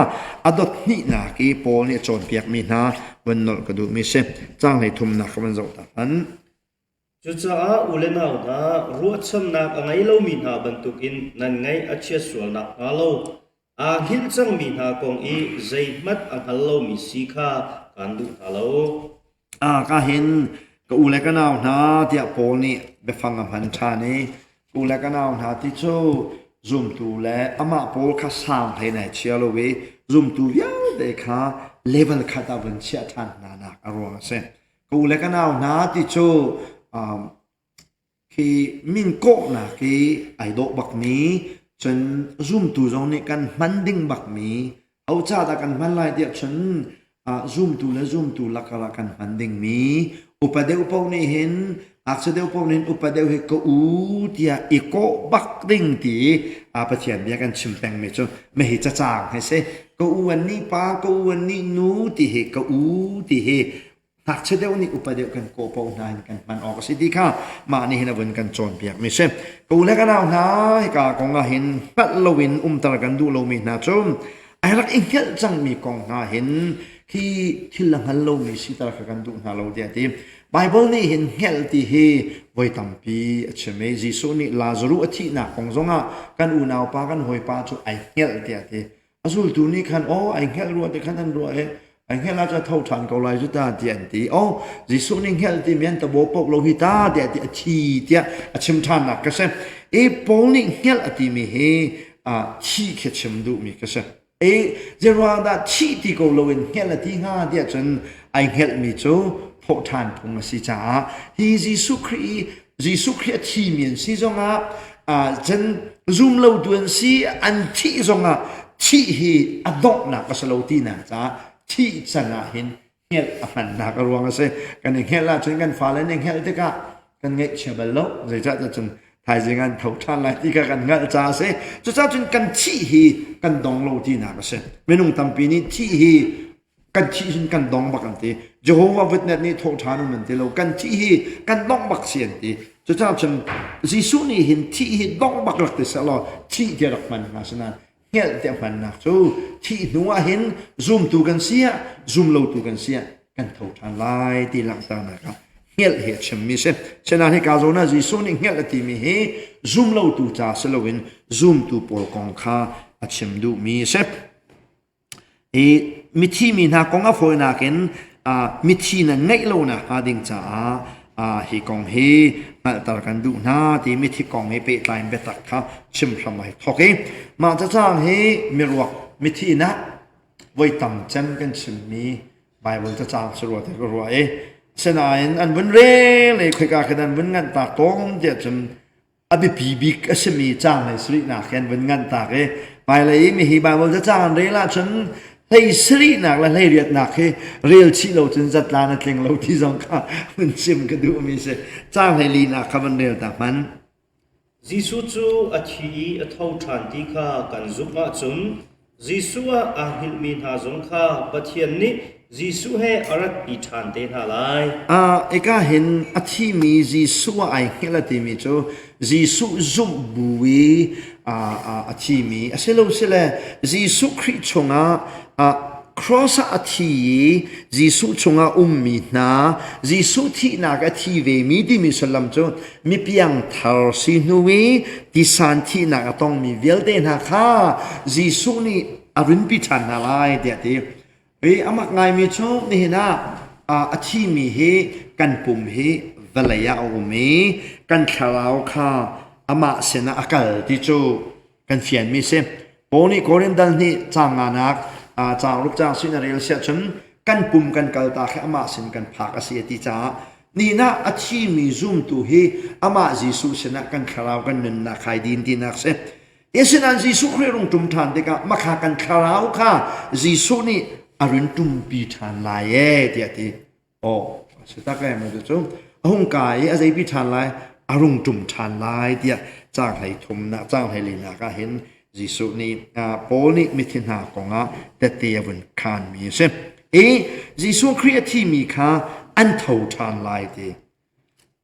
adot ni na ki poni chon piak mi na wan nol ka du mi se chang hai thum na khaman zo ta an chu cha ulenau da ruat cham nak angai lo min ha bantuk in nan ngai achia sual nak ha lo a hil chang min ha kong i zai mat ang hal lo mi si kha kan du ha lo ka hin ka ule ka naw na tia pol ni be fang am han tha ni ule ka naw na ti chu zoom tu le ama pol kha sam thai nai chia lo we zoom tu ya de kha level kha ta ban chia than na na arong se ka ule ka naw na ti chu khi min ko na khi ai do bak mi chen zoom tu zong ni kan man ding bak mi au cha da kan man lai dia chen zoom tu la kala kan man ding mi upadeu pau ni hin aksadeu pau nin upadeu he ko u tia iko bak ding ti pathian bia kan chim peng me chu me hi cha chang he se ko u an ni pa ko u an ni nu ti he ko u ti he tak chedeu ni upadeu kan ko pau nan kan man ok si di kha ma ni hin avun kan chon piak mi se ko le kan au na ka ko nga hin pat lowin tar kan du lo mi na chum ai rak ingel chang mi kong nga hin khi thilang hal lo mi si tar kan du na lo dia ti bible ni hin hel ti hi voi tampi achme jisu ni lazarus athi na kong zonga kan u naw pa kan hoi pa chu ai hel dia ti azul tu ni khan o ai hel ru te khan an ru e anh hẹn là cho thâu tràn cầu lại chúng ta tiền tí ô dì số ninh hẹn thì miễn ta bố bốc lâu hi ta để chi tiệt chim than là cái xem e bố ninh hẹn là thì mi he chi cái chim đủ mi cái xem e giờ ra đã chi thì cầu lâu hẹn là thì ha để chân anh hẹn mi chỗ phổ than thùng là si cha hi dì số khri chi miễn si trong chân zoom lâu tuần si anh chi trong chi hi adok na cái lâu tin na cha chi chana hin hel aman na ka ruang ase kan hel la chen kan fa le ning hel te ka kan nge chebal lo zai cha chen thai jingan thau than lai ti ka kan ngal cha se chu cha chen kan chi hi kan dong lo ti na ka se menung tampi ni chi hi kan chi hin kan dong bak an ti jehovah witness ni thau than man ti lo kan chi hi kan dong bak sian ti chu cha chen jisu ni hin chi hi dong bak lak ti sa lo chi ti rak man na sana hel te man na chu thi nuwa hin zoom tu kan sia zoom lo tu kan sia kan thau than lai ti lang ta na ka hel he chem mi se chena he ka zo na ji so ni hel ti mi he zoom lo tu cha se lo in zoom tu pol kong kha a chem du mi se e mi thi mi na kong a foi na ken mi thi na ngai lo na ha ding cha hi kong he mal tar kan du na ti mi thi kong he pe time be tak kha chim hramai thoke ma cha chang he mi ruak mi thi na voi tam chan kan chim mi bible cha chang sro te ko ro e senain an bun re le khoi ka khadan bun ngan ta tong je chum abi pi bik asmi chang le sri na khen bun ngan ta ke bai le mi hi bible cha chang re la chen hay sri nak la hay riat nak he real chi lo chen zat la na tleng lo ti zong kha mun sim ka du mi se chang hay li na khaban rel ta man jisu chu athi a thau than ti kha kan zup ma chum jisu a hil min ha zong kha pathian ni jisu he arat pi than te na lai eka hin athi mi jisu ai hela ti mi cho jisu zum buwi athi mi aselo sele jisu khri chonga cross อาทีจิสุชงอามีนาจิสุที่นักอาทีเวมีดิมิสุลัมโจมีเพียงทาร์สินุวีที่สันที่นักต้องมีเวลเดนักาจิสุนี่อรุณพิชันอะไรเดียดีอามักไงมีโจนี่นะอาทีมีเฮกันปุ่มเฮเวลยาอุมีกันคาราวคาอามาเสนาอากาศที่โจกันเฟียนมีเซโอนี่โกเรนดันนี่จางานักจางลูกจางสินาเรียลเสียชนกันปุ่มกันกัลตาแค่อามาเสนกันพักอาเซียติจ้านี่นะอาชีมีซุ่มตัวเฮอามาจิสุเสนากันคาราวกันนินนักใครดินที่นักเซเอเสนันจิสุเครียงตุมทานเด็กมาขากันคาราวค่ะจิสุนี่อรุณตุมปีทานลายเดียดีโอ้สุดท้ายมันจะจงหงกายอะไรปีทานลายอรุณตุมทานลายเดียจ้างให้ทุมนะจ้างให้ลินาก็เห็นจิสุนี่โปนี่มิถินหากงแต่เตียวันคานมีเช่จิสุครียที่มีค่าอันเท่าทานลายดี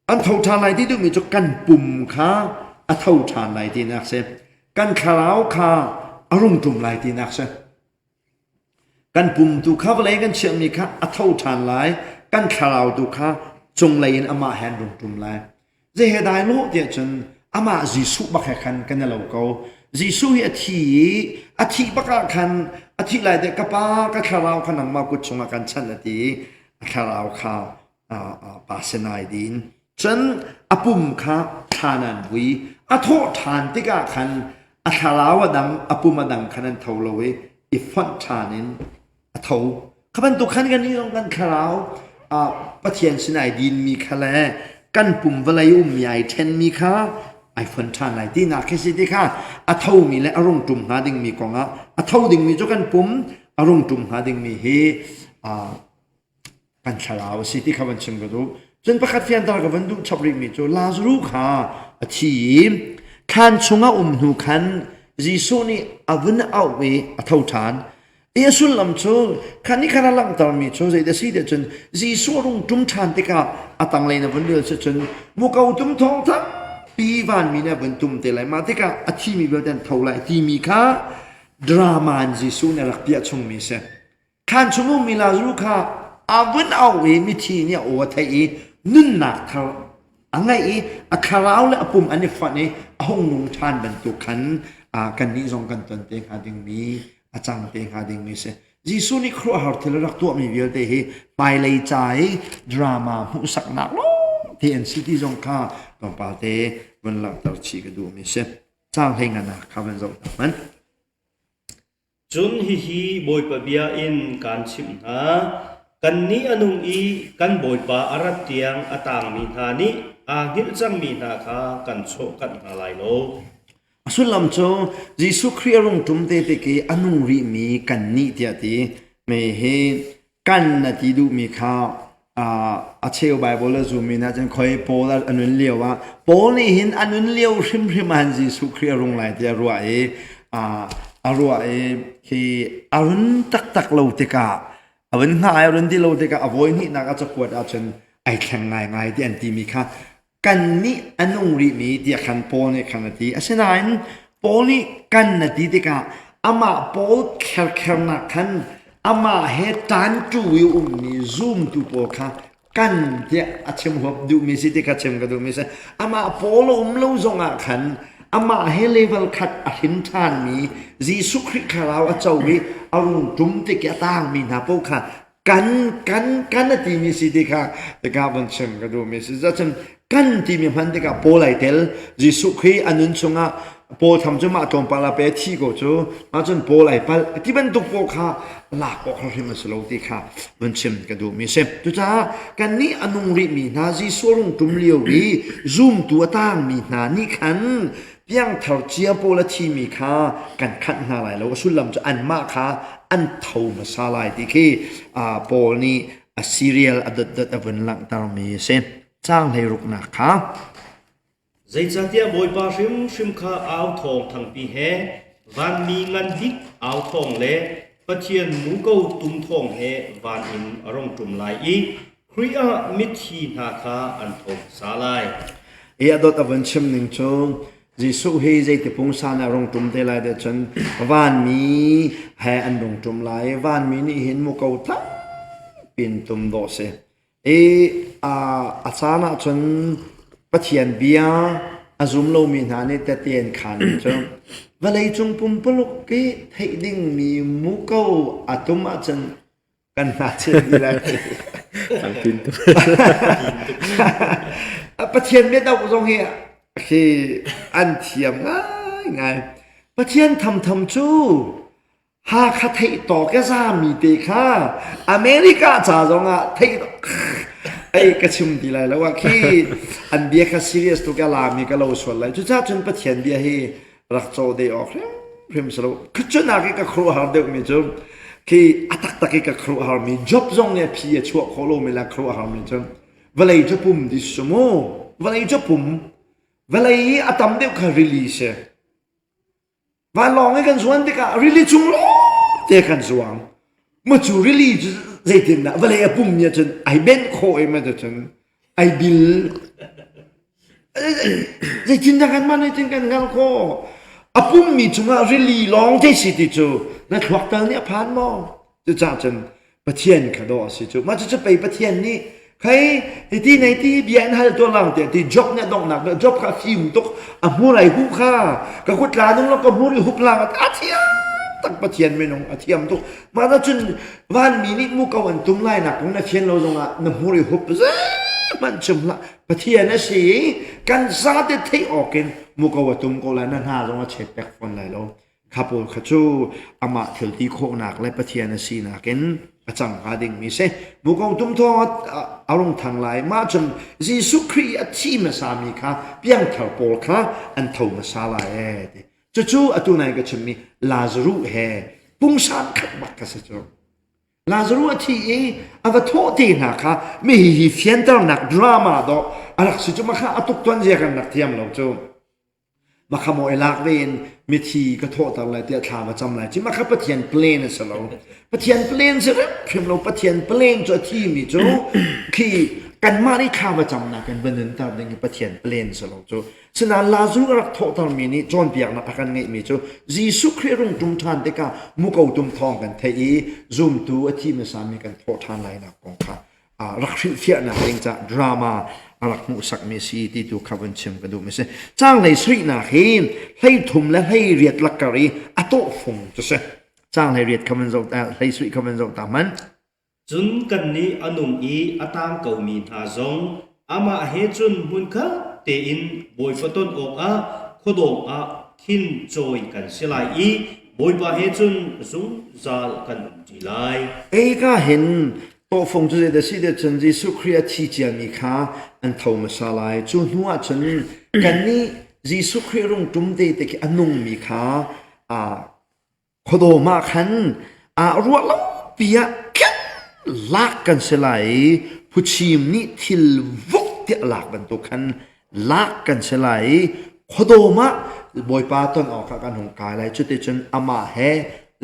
อันเท่าทานลายที่ดูมีจุกันปุ่มค่าอันเท่าทานลายดีนักเช่กันคาราวค่าอรุณตุมลายดีนักเช่กันปุ่มตุข้าวเลยกันเชื่อมีค่าอันเท่าทานลายกันคาราวตุค่าจงเลยอามาแฮนรุงตุมลายเจเหตุใดโลกเดียจนอามาจิสุบักแข่งกันเราเขาจิสุเฮอาทิบักขันอาทิไรเด็กกป้าก็คาราวขนังมากุศลกันชันอาทิคาราวข้าปาเสนายดินจนอปุ่มข้าทานันวีอโทษทานติกาขันคาราวดังอปุ่มดังขันเท่าเลวอีฟันทานินเท่าขบันตุขันกันนี่ตรงกันคาราวปะเทียนเสนายดินมีคะแลกันปุ่มวลายุมใหญ่เทนมีค่าไอฟันทานไหนที่นักคิดดีค่ะอัฐามีและอารมณ์จุ่มหาดิ่งมีกองอัฐาดิ่งมีจุกันปุ่มอารมณ์จุ่มหาดิ่งมีเฮกันฉลาวสิที่เขาบันชิมกันดูจนประคัดเฟียนตากับวันดูชอบริมีจูลาซรูค่ะทีขันชงอาหูขันจิสุนี่อวันเอาเวอัฐาทานเยซูลำโชขันนี้ขันลังตามีโชใจเดสิเดจนจิสุรุ่งจุ่มทานติกาอัตังเลยนะวันเดียวจนมุกเอาจุ่มทองทั้งปีวันมีเนี่ยเป็นตุ่มเตลัยมาติกาอาชีมีเบลเดนเท่าไรที่มีค่าดราม่าจิสุเนี่ยรักเปียชงมีเสขันชงมีลาซูค่ะอาวันเอาเวมิทีเนี่ยโอ้ไทยนุ่นหนักเท่าอังไงอาคาราวและอปุ่มอันนี้ฝันนี้ห้องนุ่งทานเป็นตุขันกันนี้ทรงกันตนเตงหาดิงมีอาจารย์เตงหาดิงมีเสจิสุนี่ครัวหาเทลรักตัวมีเบียดเตะไปเลยใจดราม่ามุสักหนักที่เอ็นซิตี้ทรงค่าตอนปาเตวันหลังตัดชีกดูมีเสจ้างให้งานนะครับเป็นส่วนมันจุนฮิบอยปะเบียอินการชิมหากันนี้อนุอีกันบอยปะอารัตเตียงอตางมีนานิอากิลจังมีนาคากันโชกันอะไรโลสุดลำโจจิสุครีรงตุมเตติกีอนุริมีกันนี้เดียตีไม่เห็นกันนาทีดูมีข้าวอาเชลไบเบิลจูมีนะจันคอยโพลอนุนเลียวว่าโพนี่เห็นอนุนเลียวริมมันจิสุครีรงไหลเดียรัวรัวที่อรุณตักโลติกาอรุณง่ายอรุณที่โลติกาอภัยนี่นักจะปวดอาจารย์ไอแข็งง่ายที่อันที่มีค่ะกันนี้อนุริมีเดียขันโพนี่ขันนาทีอาเช่นนั้นโพนี่กันนาทีติกาอามาโพเคลนักขันอามาเฮตันจูวิวมีซูมตูโพค่ะกันเดียอาเชมหัวดูมีสิติกาเชมก็ดูมีสิอามาโพลโลซงอาขันอามาเฮเลเวลขัดอหินทานมีจิสุคริคาราวเจ้าวิอารุณจุมติกะต่างมีนาโพค่ะกันนาทีมีสิติกาติกาบันเชมก็ดูมีสิจันกันที่มีพันติกาโพไลเทลจิสุครีอนุนชงะโพทำจมาตรงปาลาเปที่ก็จูอาจารย์โพไลปัลที่เป็นตุกโพค่ะหลักก็คือมันสโลติค่ะมันเชื่อมกันดูมีเช่นตัวจ้ากันนี้อนุริมีนาจิสุรุ่งตุมเลียววีซูมตัวตั้งมีนานี่ขันเพียงเท่าเจียโพละที่มีค่ะกันขัดหน้าไหลแล้วก็สุดลำจะอันมากค่ะอันเท่ามาซาไลที่คือโพนี้ซีเรียลอัดวันหลังตามมีเช่นจ้างให้รุกนักค่ะใจจัดเดียบอยปาชิมข้าเอาทองทั้งปีแห่วันมีเงินดิกเอาทองเล่ปะเทียนมูเกาตุ้มทองแห่วันอินอารมณ์จุ่มไหลอีครีอามิทีนาคาอันทองสาลายดอตอวันชิมหนึ่งชง จีสุเฮใจติพุงสานรงจุมเตลายเดชนวานมีแฮอันรงจุมลายวานมีนี่เห็นมุกเอาทั้งปินตุมโดเซอาสานะจนปะเทียนเบียอาซุมโลมีนานี่แต่เตียนขันจนเวลาจงปุ่มปลุกกี้ให้ดิ่งมีมุกเอาอาตุมาจนกันมาเช่นนี้แหละ ฟังปินตุม ปะเทียนเบียดเอาตรงเฮียคืออันเทียมง่ายปะเทียนทำจูหาคาเทต่อแค่สามีเด็กค่ะอเมริกาจ้าจงเทไอ้กระชุมดีเลยแล้วว่าคืออันเบียร์ซีเรียสตัวกลามีก็เราส่วนเลยจุดจ้าจนปะเทียนเบียร์ให้รักโจได้ออกเพิ่มสรุปคือจนนักก็ครัวหาเด็กมีจุดคืออัตตะก็ครัวหามีจ็อบจงเนี่ยพี่ชั่วโคโลมีละครัวหามีจุดเวลาจะปุ่มดิสโมเวลาจะปุ่มเวลาอัตมเด็กเขารีลีสวันลองให้กันส่วนเด็กรีลีจุงล้อเด็กกันส่วนเมื่อจูรีลีใจถึงนะเวลาปุ่มเนี่ยจนไอเบนโคเอมาจนไอบิลใจถึงกันมาในถึงกันกันโคปุ่มมีจุงรีลีลองที่สิติจูนั่นขวักตาเนี่ยผ่านมอจะจ่าจนประเทียนขัดอสิจูมาจะไปประเทียนนี่ใครที่ในที่เบียนให้ตัวเราแต่ที่จ็อบเนี่ยต้องหนักจ็อบข้าฟิมตุกมูไรหุบข้าก็คุดลานุ่งแล้วก็มูไรหุบลาอาเทียมตั้งประเทียนไม่น้องอาเทียมตุกมาแล้วจนวันมีนิมุกวันตุ้มไล่หนักของนาเทียนเราตรงอ่ะน้ำมูไรหุบมันจุ่มละประเทียนนะสิกันซาเดที่ออกกันมุกวันตุ้มก็แล้วนั่นหาตรงอ่ะเช็ดแบกฟันไหลเราขับรถขับจูอามาเถลที่โคหนักและประเทียนนะสินักกันจังหาดิ่งมีเสบุกองตุ้มทอดอารมณ์ทางไหลมาจนยิสุครีอที่มาสามีค่ะเพียงเท่าโปลค่ะอันเท่ามาสาลายจู่ๆอตุนัยก็จะมีลาซารุเฮปุงสานขัดบักกันสิจ๊ะลาซารุที่อวัตโตตีนักค่ะไม่หิเฟียนตร์นักดราม่าดอกอะไรสิจ๊ะมาค่ะอตุกตันเจกันนักเทียมเราจ๊ะมาขโมยลักเวนมิทีก็โทษอะไรเดี๋ยวถามมาจำไรจิมาขับปะเทียนเพลนสิเราปะเทียนเพลนสิเราเพิ่มเราปะเทียนเพลนจะที่มีจูคือกันมาได้ข้ามาจำนะกันเป็นนึงตามดึงปะเทียนเพลนสิเราจูฉะนั้นลาซูรักโทษตอนมีนี้จอนเปียกนักกันไงมีจูยิสุครีรุ่งจุมทานเด็กมุกเอาจุมทองกันเทียซุ่มตัวที่มาสามีกันโทษทานไรนักกองข้ารักเฟียนะเองจะดราม่ารักมุสักเมสีที่ดูขับวันเชิมกันดูไม่ใช่จ้างในสรีนาเฮมให้ทุ่มและให้เรียดลักกะรีอโตฟงจะใช่จ้างให้เรียดขับวันเราให้สรีขับวันเราตามมันจุนกันนี้อนุมอีอตามเก่ามีนาจงอามาเฮจุนมุนค่ะเตอินบอยฟต้นอกขดงขินจอยกันเสลายอีบอยบาเฮจุนจุงจาลกันจีไลก็เห็นโตฟงจะได้สิเดชนยิสุครีที่เจียมีค่ะอันเท่ามาสลายจุนหัวจนกันนี้ยิสุครีรงจุ่มเดตะกี้อนุมีค่ะขดมาขันรัวล้อปียกันลักกันเสลายผู้ชิมนี่ทิลวุกเตะลักกันตัวขันลักกันเสลายขดมาบอยปาต้นออกกันหงกายเลยจุดเดชนอามาเฮ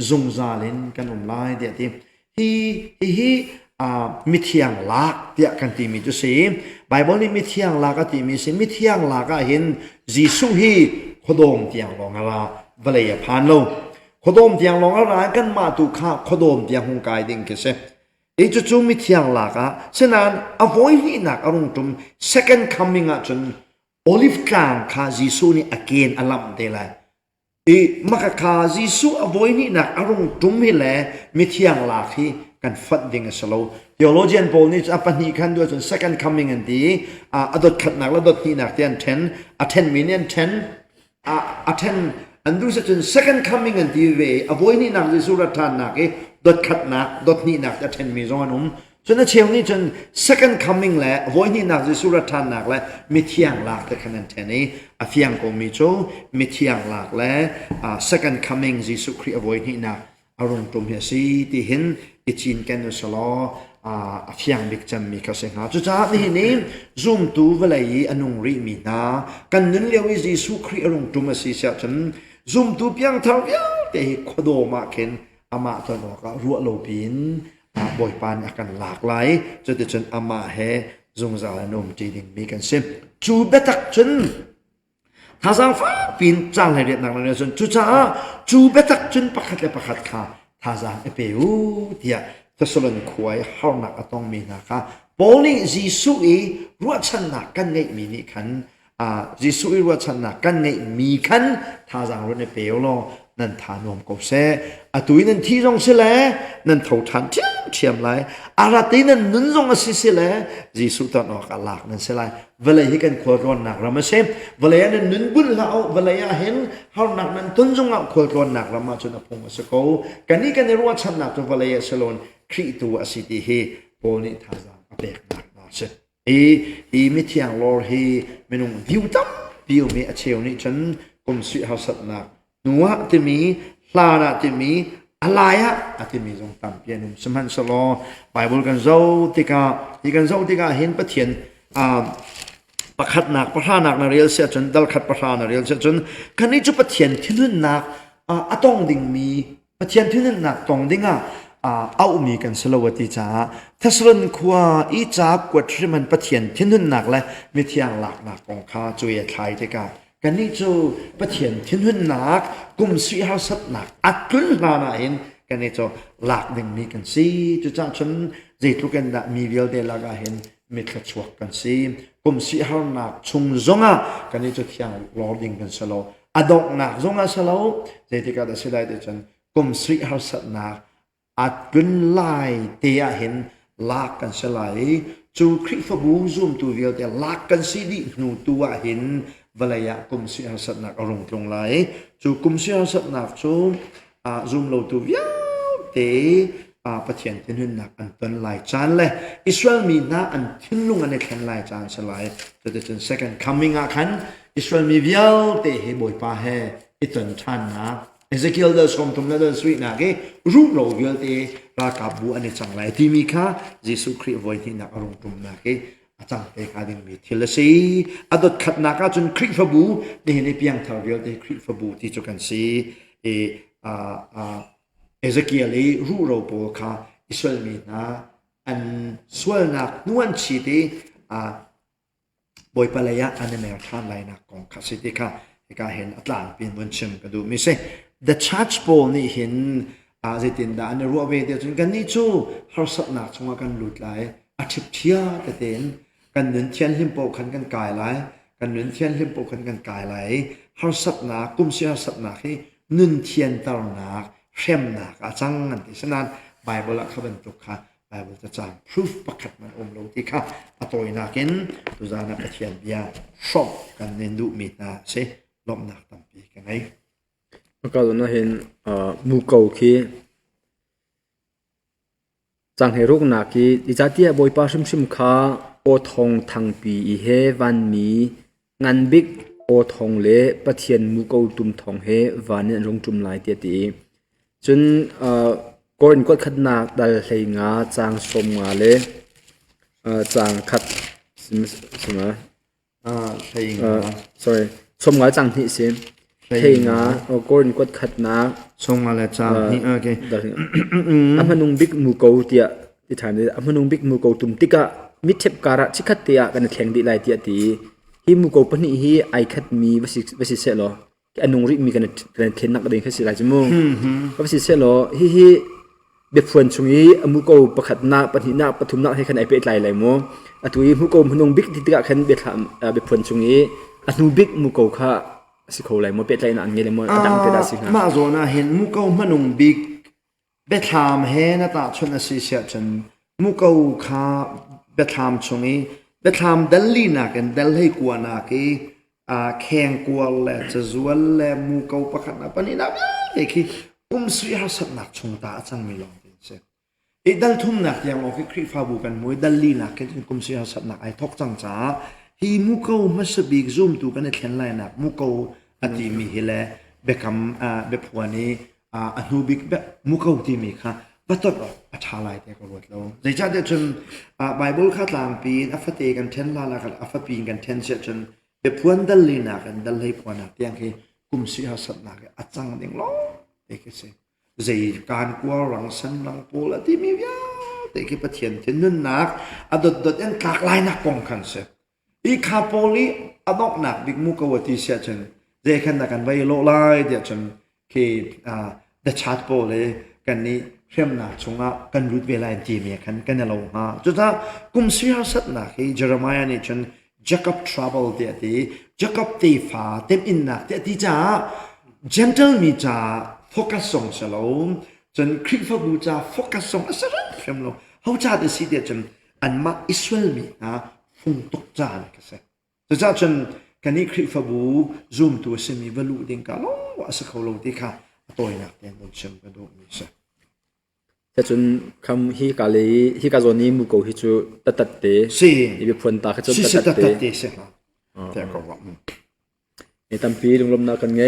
จงซาลินกันอมไลเดียทีฮีมิเทียงลักเดียกันที่มีจุดสีไบเบิลนี่มิเทียงลักที่มีสิมิเทียงลักเห็นยิสุฮีขดมเตียงลงอะไรเวลาผ่านลงขดมเตียงลงอะไรกันมาตุข้าขดมเตียงหงกายดิ่งกันเสจู่ๆมิเทียงลักฉะนั้นอภัยนี่นักอารมณ์ตุม second coming จนโอลิฟกลางข้ายิสุนี่ again อลัมเดลัยมักข้ายิสุอภัยนี่นักอารมณ์ตุมฮิเลมิเทียงลักที่กันฟัดดิ่งสโลtheologian Paulนี่จะปนิกันด้วยจน second coming อันดีอดขัดหนักแล้วดนี่หนักเตียน10 million 10 อันดูจน second coming อันดีเวอโวยนี่หนักที่สุรทานหนักดขัดหนักดนี่หนักจะ10 millionจนเชียวนี่จน second coming แล้วอโวยนี่หนักที่สุรทานหนักแล้วมิเทียงหลักแต่ขนาดนี้เฟียงก็มีโจมิเทียงหลักแล้ว second coming ยิสุคริสต์อโวยนี่หนักอารมณ์ตรงเฮียสีที่เห็นอิจินกันสลอเฟียงบิกจัมมีเขาเสียงหาจุดจ้านี่ซุ่มตูเวลัยอนุริมีนากันนึกเลี้ยวยิสุคริสต์อารมณ์ตรงมาสีเสียจนซุ่มตูเพียงเท่าเดียวแต่ขดมาเข็นอามาตลอดก็รัวโลบินบ่อยปานอาการหลากหลายจนจนอามาเฮจงจาลนมจีดิงมีกันเซมจูเบตักจน ท่าสังฟ้าปีนจ้างให้เรียนหนักเลยส่วนจุจ้าจูเบตักจุนประคัดเลยประคัดค่ะท่าสังเอเปอูเดียทศลนควยเฮาหนักต้องมีนะคะโปนี่จีสุอีรัวชันหนักกันไงมีนี่ขันจีสุอีรัวชันหนักกันไงมีขันท่าสังรุ่นเอเปอูโลนั่นทานวมกบเสตุยนั่นที่จงเสลนั่นเท่าทันเทียมไรอาราตีนั่นนุ่นจงอาศิเสลจีสุตันออกอัลลักนั่นเสลเวลาที่กันควรรอนหนักเราไม่เสพเวลานั้นนุ่นบุญเราเวลาเห็นเขาหนักนั้นต้นจงเอาควรรอนหนักเรามาจนอพงศ์สกอกันนี้กันในรัวชันหนักตัวเวลาสลอนครีตัวอาศิติเฮโปนิทาซาเบกหนักนะเสอีมิเทียงลอร์เฮเมนุงวิวตั้มวิวมีอเชลนี่ฉันกุมสุฮาสัตนักนัวที่มีลาระที่มีอะไรอะที่มีทรงต่ำเพียงสมันสโลไบเบิลกันเจ้าที่กันเจ้าที่กันเห็นประเทียนประคัดหนักประทานหนักนาเรียลเสียจนดัลคัดประทานนาเรียลเสียจนกันนี้จะประเทียนที่นั่นหนักต้องดิ่งมีประเทียนที่นั่นหนักต้องดิ่งเอามีกันสโลวติจ้าถ้าสลนขวาอีจากกวดที่มันประเทียนที่นั่นหนักและมีเทียงหลักหนักของข้าจุยไทยที่กันกันนี้จูประเทียนทิ้งหุ่นหนักกุมสีหาสัตหนักอัดกุลลานาเห็นกันนี้จูหลักหนึ่งมีกันสีจุจ้าชนจิตลุกันดะมีเวลเดลากาเห็นมีขจวกกันสีกุมสีหาหนักชุงจงกันนี้จูเทียงลอดิงกันสโลอดอกหนักจงสโลจิตกันดะสิได้เดจันกุมสีหาสัตหนักอัดกุลไลเตียเห็นลากกันสลายจูคริฟบูซุมตัวเวลเดลากกันสีดิหนูตัวเห็นเวลากุมสีหาสัตนักอารมณ์ตรงไหลจูกุมสีหาสัตนักจูซุมโลตัววิวเตประเทียนที่หุ่นหนักอันเป็นหลายจานเลยอิสราเอลมีน้าอันทิ้งลงอันในแขนหลายจานสลายจะเป็น second coming ขันอิสราเอลมีวิวเตเฮบอยป้าเฮอิตันทันนะเอเซคิเอลเดอร์สมทุมนั่นเดอร์สวีทนะเกรูปโลวิวเตรากาบูอันในจังไรที่มีค่าเยซูคริสต์ไว้ที่นักอารมณ์ตรงนะเกอาจารย์เอกาดิมีทีละสีอดขัดนักจนคริฟบูนี่เห็นในเพียงทาวเวลได้คริฟบูที่จุกันสีเอเซเกียลรู้เราโปคาอิสราเอลมีนะอันส่วนนักนวลชีดีบอยปลายะอันนี้ไม่ทานไรนักของคาสิติค่ะเอกาเห็นอัตลานเป็นวันชิมกันดูมิเซ่ The Church Ball นี่เห็นเจตินดาอันนี้รัวเวเดียจนกันนี่จูเขาสับหนักชงกันหลุดไหลอาทิตย์เทียแต่เด่นกันหนุนเทียนลิมโปขันกันกายไหลกันหนุนเทียนลิมโปขันกันกายไหลเขาสับหนักกุมเสียสับหนักให้หนุนเทียนตลหนักเข้มหนักอาจังนั่นที่ฉะนั้นไบเบิลเขาเป็นตุกค่ะไบเบิลจะจำ proof ประคัดมันอมโลที่ค่ะอัตโตยนักเห็นตุจานักเทียนเบียชอบกันเน้นดูมีนาเสลมหนักตั้งปีกันไหนก็เราเห็นมูเกาคีจังเฮรุกนักคีดิจัติบอยปาชิมข้าโอทองทางปีเฮวันมีงานบิ๊กโอทองเล่ปะเทียนมูเกาตุมทองเฮวันนี้ลงจุมหลายเตียตีจนก่อนกดขัดนักดัลเฮงาจางสมงาเล่จางขัดสมะเฮงาsorry สมงาจางที่เสียเฮงาก่อนกดขัดนักสมงาเล่จางนี่โอเคอามานุงบิ๊กมูเกาเตียที่ฐานนี้อามานุงบิ๊กมูเกาตุมติกะมิเทปการะชิคัดเตียกันแข่งดีหลายเตียตีฮิมูโกปนี่ฮิไอคัดมีวสิเสลออันนุงริมีกันเทนนักเดินแค่สิหลายชั่วโมงวสิเสลอฮิเบ็ดฟวนชงนี้มูโกประคัดนาปนินาปทุมนาให้คันไอเป็ดหลายหลายโมอัตุยมูโกมนุงบิ๊กที่ติกะคันเบ็ดทำเบ็ดฟวนชงนี้อันุบิ๊กมูโกค่ะสิเขาหลายโมเป็ดหลายนั่นเงี้ยเลยโมดังเป็ดสิฮะมาโซน่าเห็นมูโกมนุงบิ๊กเบ็ดทำเฮน่าตาชนสิเสียจนมูโกค่ะเบ็ดทำชงนี้เบ็ดทำดัลลีนักดัลให้กว่านักแข่งกว่าแหละจะจวนแหละมูโกประคัดนาปนินาเด็กกุมสุยาสับนักชงตาจังไม่ลองดิเสอีดัลทุ่มนักยังออกคริฟาบูกันมวยดัลลีนักกันกุมสุยาสับนักไอทอกจังจ้าฮีมูโกมัสบิกซูมตูกันในเขียนไลน์นักมูโกอติมีเฮเลเบคำเบพวานีอนุบิกเบมูโกติมีค่ะบัตรออกอัฐาลายแต่ก็รวดแล้วในชาติจนไบเบิลข้าตามปีอัฟเตกันเทนลาลากันอัฟปีกันเทนเสียจนเบพวนดัลลีนักกันดัลให้พวานักยังคือกุมสุยาสับนักอัดจังเด้งล้อเด็กเสียใจการกลัวรังสันรังปูละที่มีวิญญาณแต่ที่ประเทียนที่นุ่นนักอดดยังกากลายนักกองขันเสอิ อีคาโปลีอดอกหนักบิ๊กมุกวติเสียจนเจขันนักกันไว้โลไลเดียจนคือเดชาร์ตโปเลยกันนี้เชื่อมหนักชงอ่ะกันรุดเวลาจีเมียกันกันเราฮะจุดนั้นกุมสีหาสัตหนักที่เยอรมนีนี่จนJacob trouble เดียดี Jacob ตีฟ้าเต็มอินนักเดียดีจ้า gentle มีจ้า focus ส่งสโลมจนคริสต์บูจ้า focus ส่งอสระเชื่อมลงเขาจ้าเดียสิเดียจนอันมาอิสราเอลมีนะฟุงตกจานกันเสียจ้าจนกันนี้คริสต์บู zoom ตัวเสมีวลูดิ่งกันลงว่าสักเขาลงที่ค่ะตัวนักเดียนบนเชื่อมกันดูมีเสียแต่จนคำฮิกาลีฮิกาโซนี้มุกฮิจูตัดเตะอีเบพวนตาขจนตัดเตะแต่ก็ว่าในตั้มปีลงลมนากันไง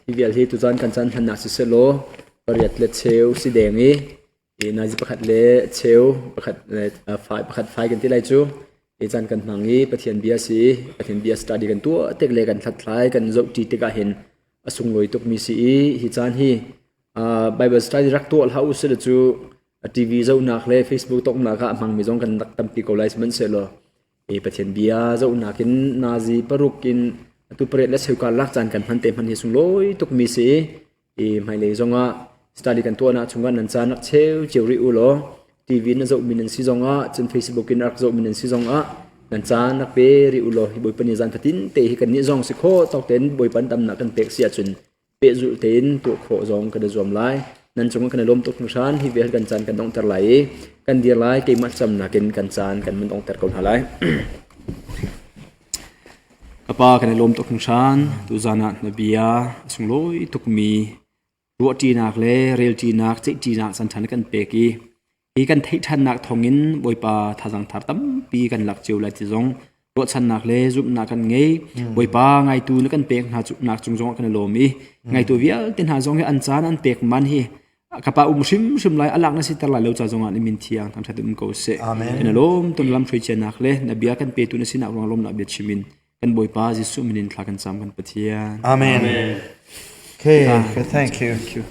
ที่เวลที่ตุจันกันจันทันนักสิเซโลปริยัติเลเชลสีแดงนี้นาจิประคัดเลเชลประคัดไฟกันที่ไรจูจันกันมังนี้ประเทียนเบียสีประเทียนเบียสตาดีกันตัวเต็กเลกันทัดทายกันจบจีเตกาเห็นอสุงลอยตุกมีสีฮิจันฮีBible study รักตัวเขาอุศดจูทีวีเจ้าหนักเลย Facebook ตกหนักอะมังมีจงกันตั้มปีโกไลส์มันเสร็จแล้วประเทศเบียเจ้าหนักกินนาซีปรุกินตุเปรตและเสกการลักจานกันพันเต็มพันเฮสุงลอยตุกมีสีไม่เลยจงอ่ะ study กันตัวนะชงกันนันจานักเชลเจริอุโลทีวีนั่นเจ้ามีนันซีจงอ่ะจน Facebook กินรักเจ้ามีนันซีจงอ่ะนันจานักเปริอุโลบอยปันยจานพัตินเตะกันนี่จงสิโคตอกเต็นบอยปันตำหนักกันเปกเสียจนเปะจุเต็นตัวโคจงกันจอมไล่นั่นจงกันลมตกนุชานที่เวรกันจานกันต้องเตอร์ไหลกันเดียร์ไหลเกมัดจำนักกันจานกันมันต้องเตอร์กอนหาไหลกป้ากันลมตกนุชานตุจานันบียาสงลอยตุกมีรัวจีนักเล่เรียลจีนักเจจีนักสันทันกันเปกีอีกันทิทันนักทองอินบอยป้าทาจังทาร์ตัมปีกันหลักเจียวไหลที่จงรถชันนักเล่จุบนักกันไงบอยป้าไงตูนักกันเปกหาจุบนักจงจงกันลมอีไงตัวเวียตินหาจงให้อันจานอันเปกมันฮีกป้าชิมไลอัลลักนัสิตร์ไลเลวจงอันมินเทียงทำชัดมุกเสะนลมตุนลำช่วยเจนักเล่นบียกันเปตุนสินักรองลมนับเบียชิมินกันบอยป้าจิสุมินินทากันจำกันปะเทียอาเมน Okay, thank you.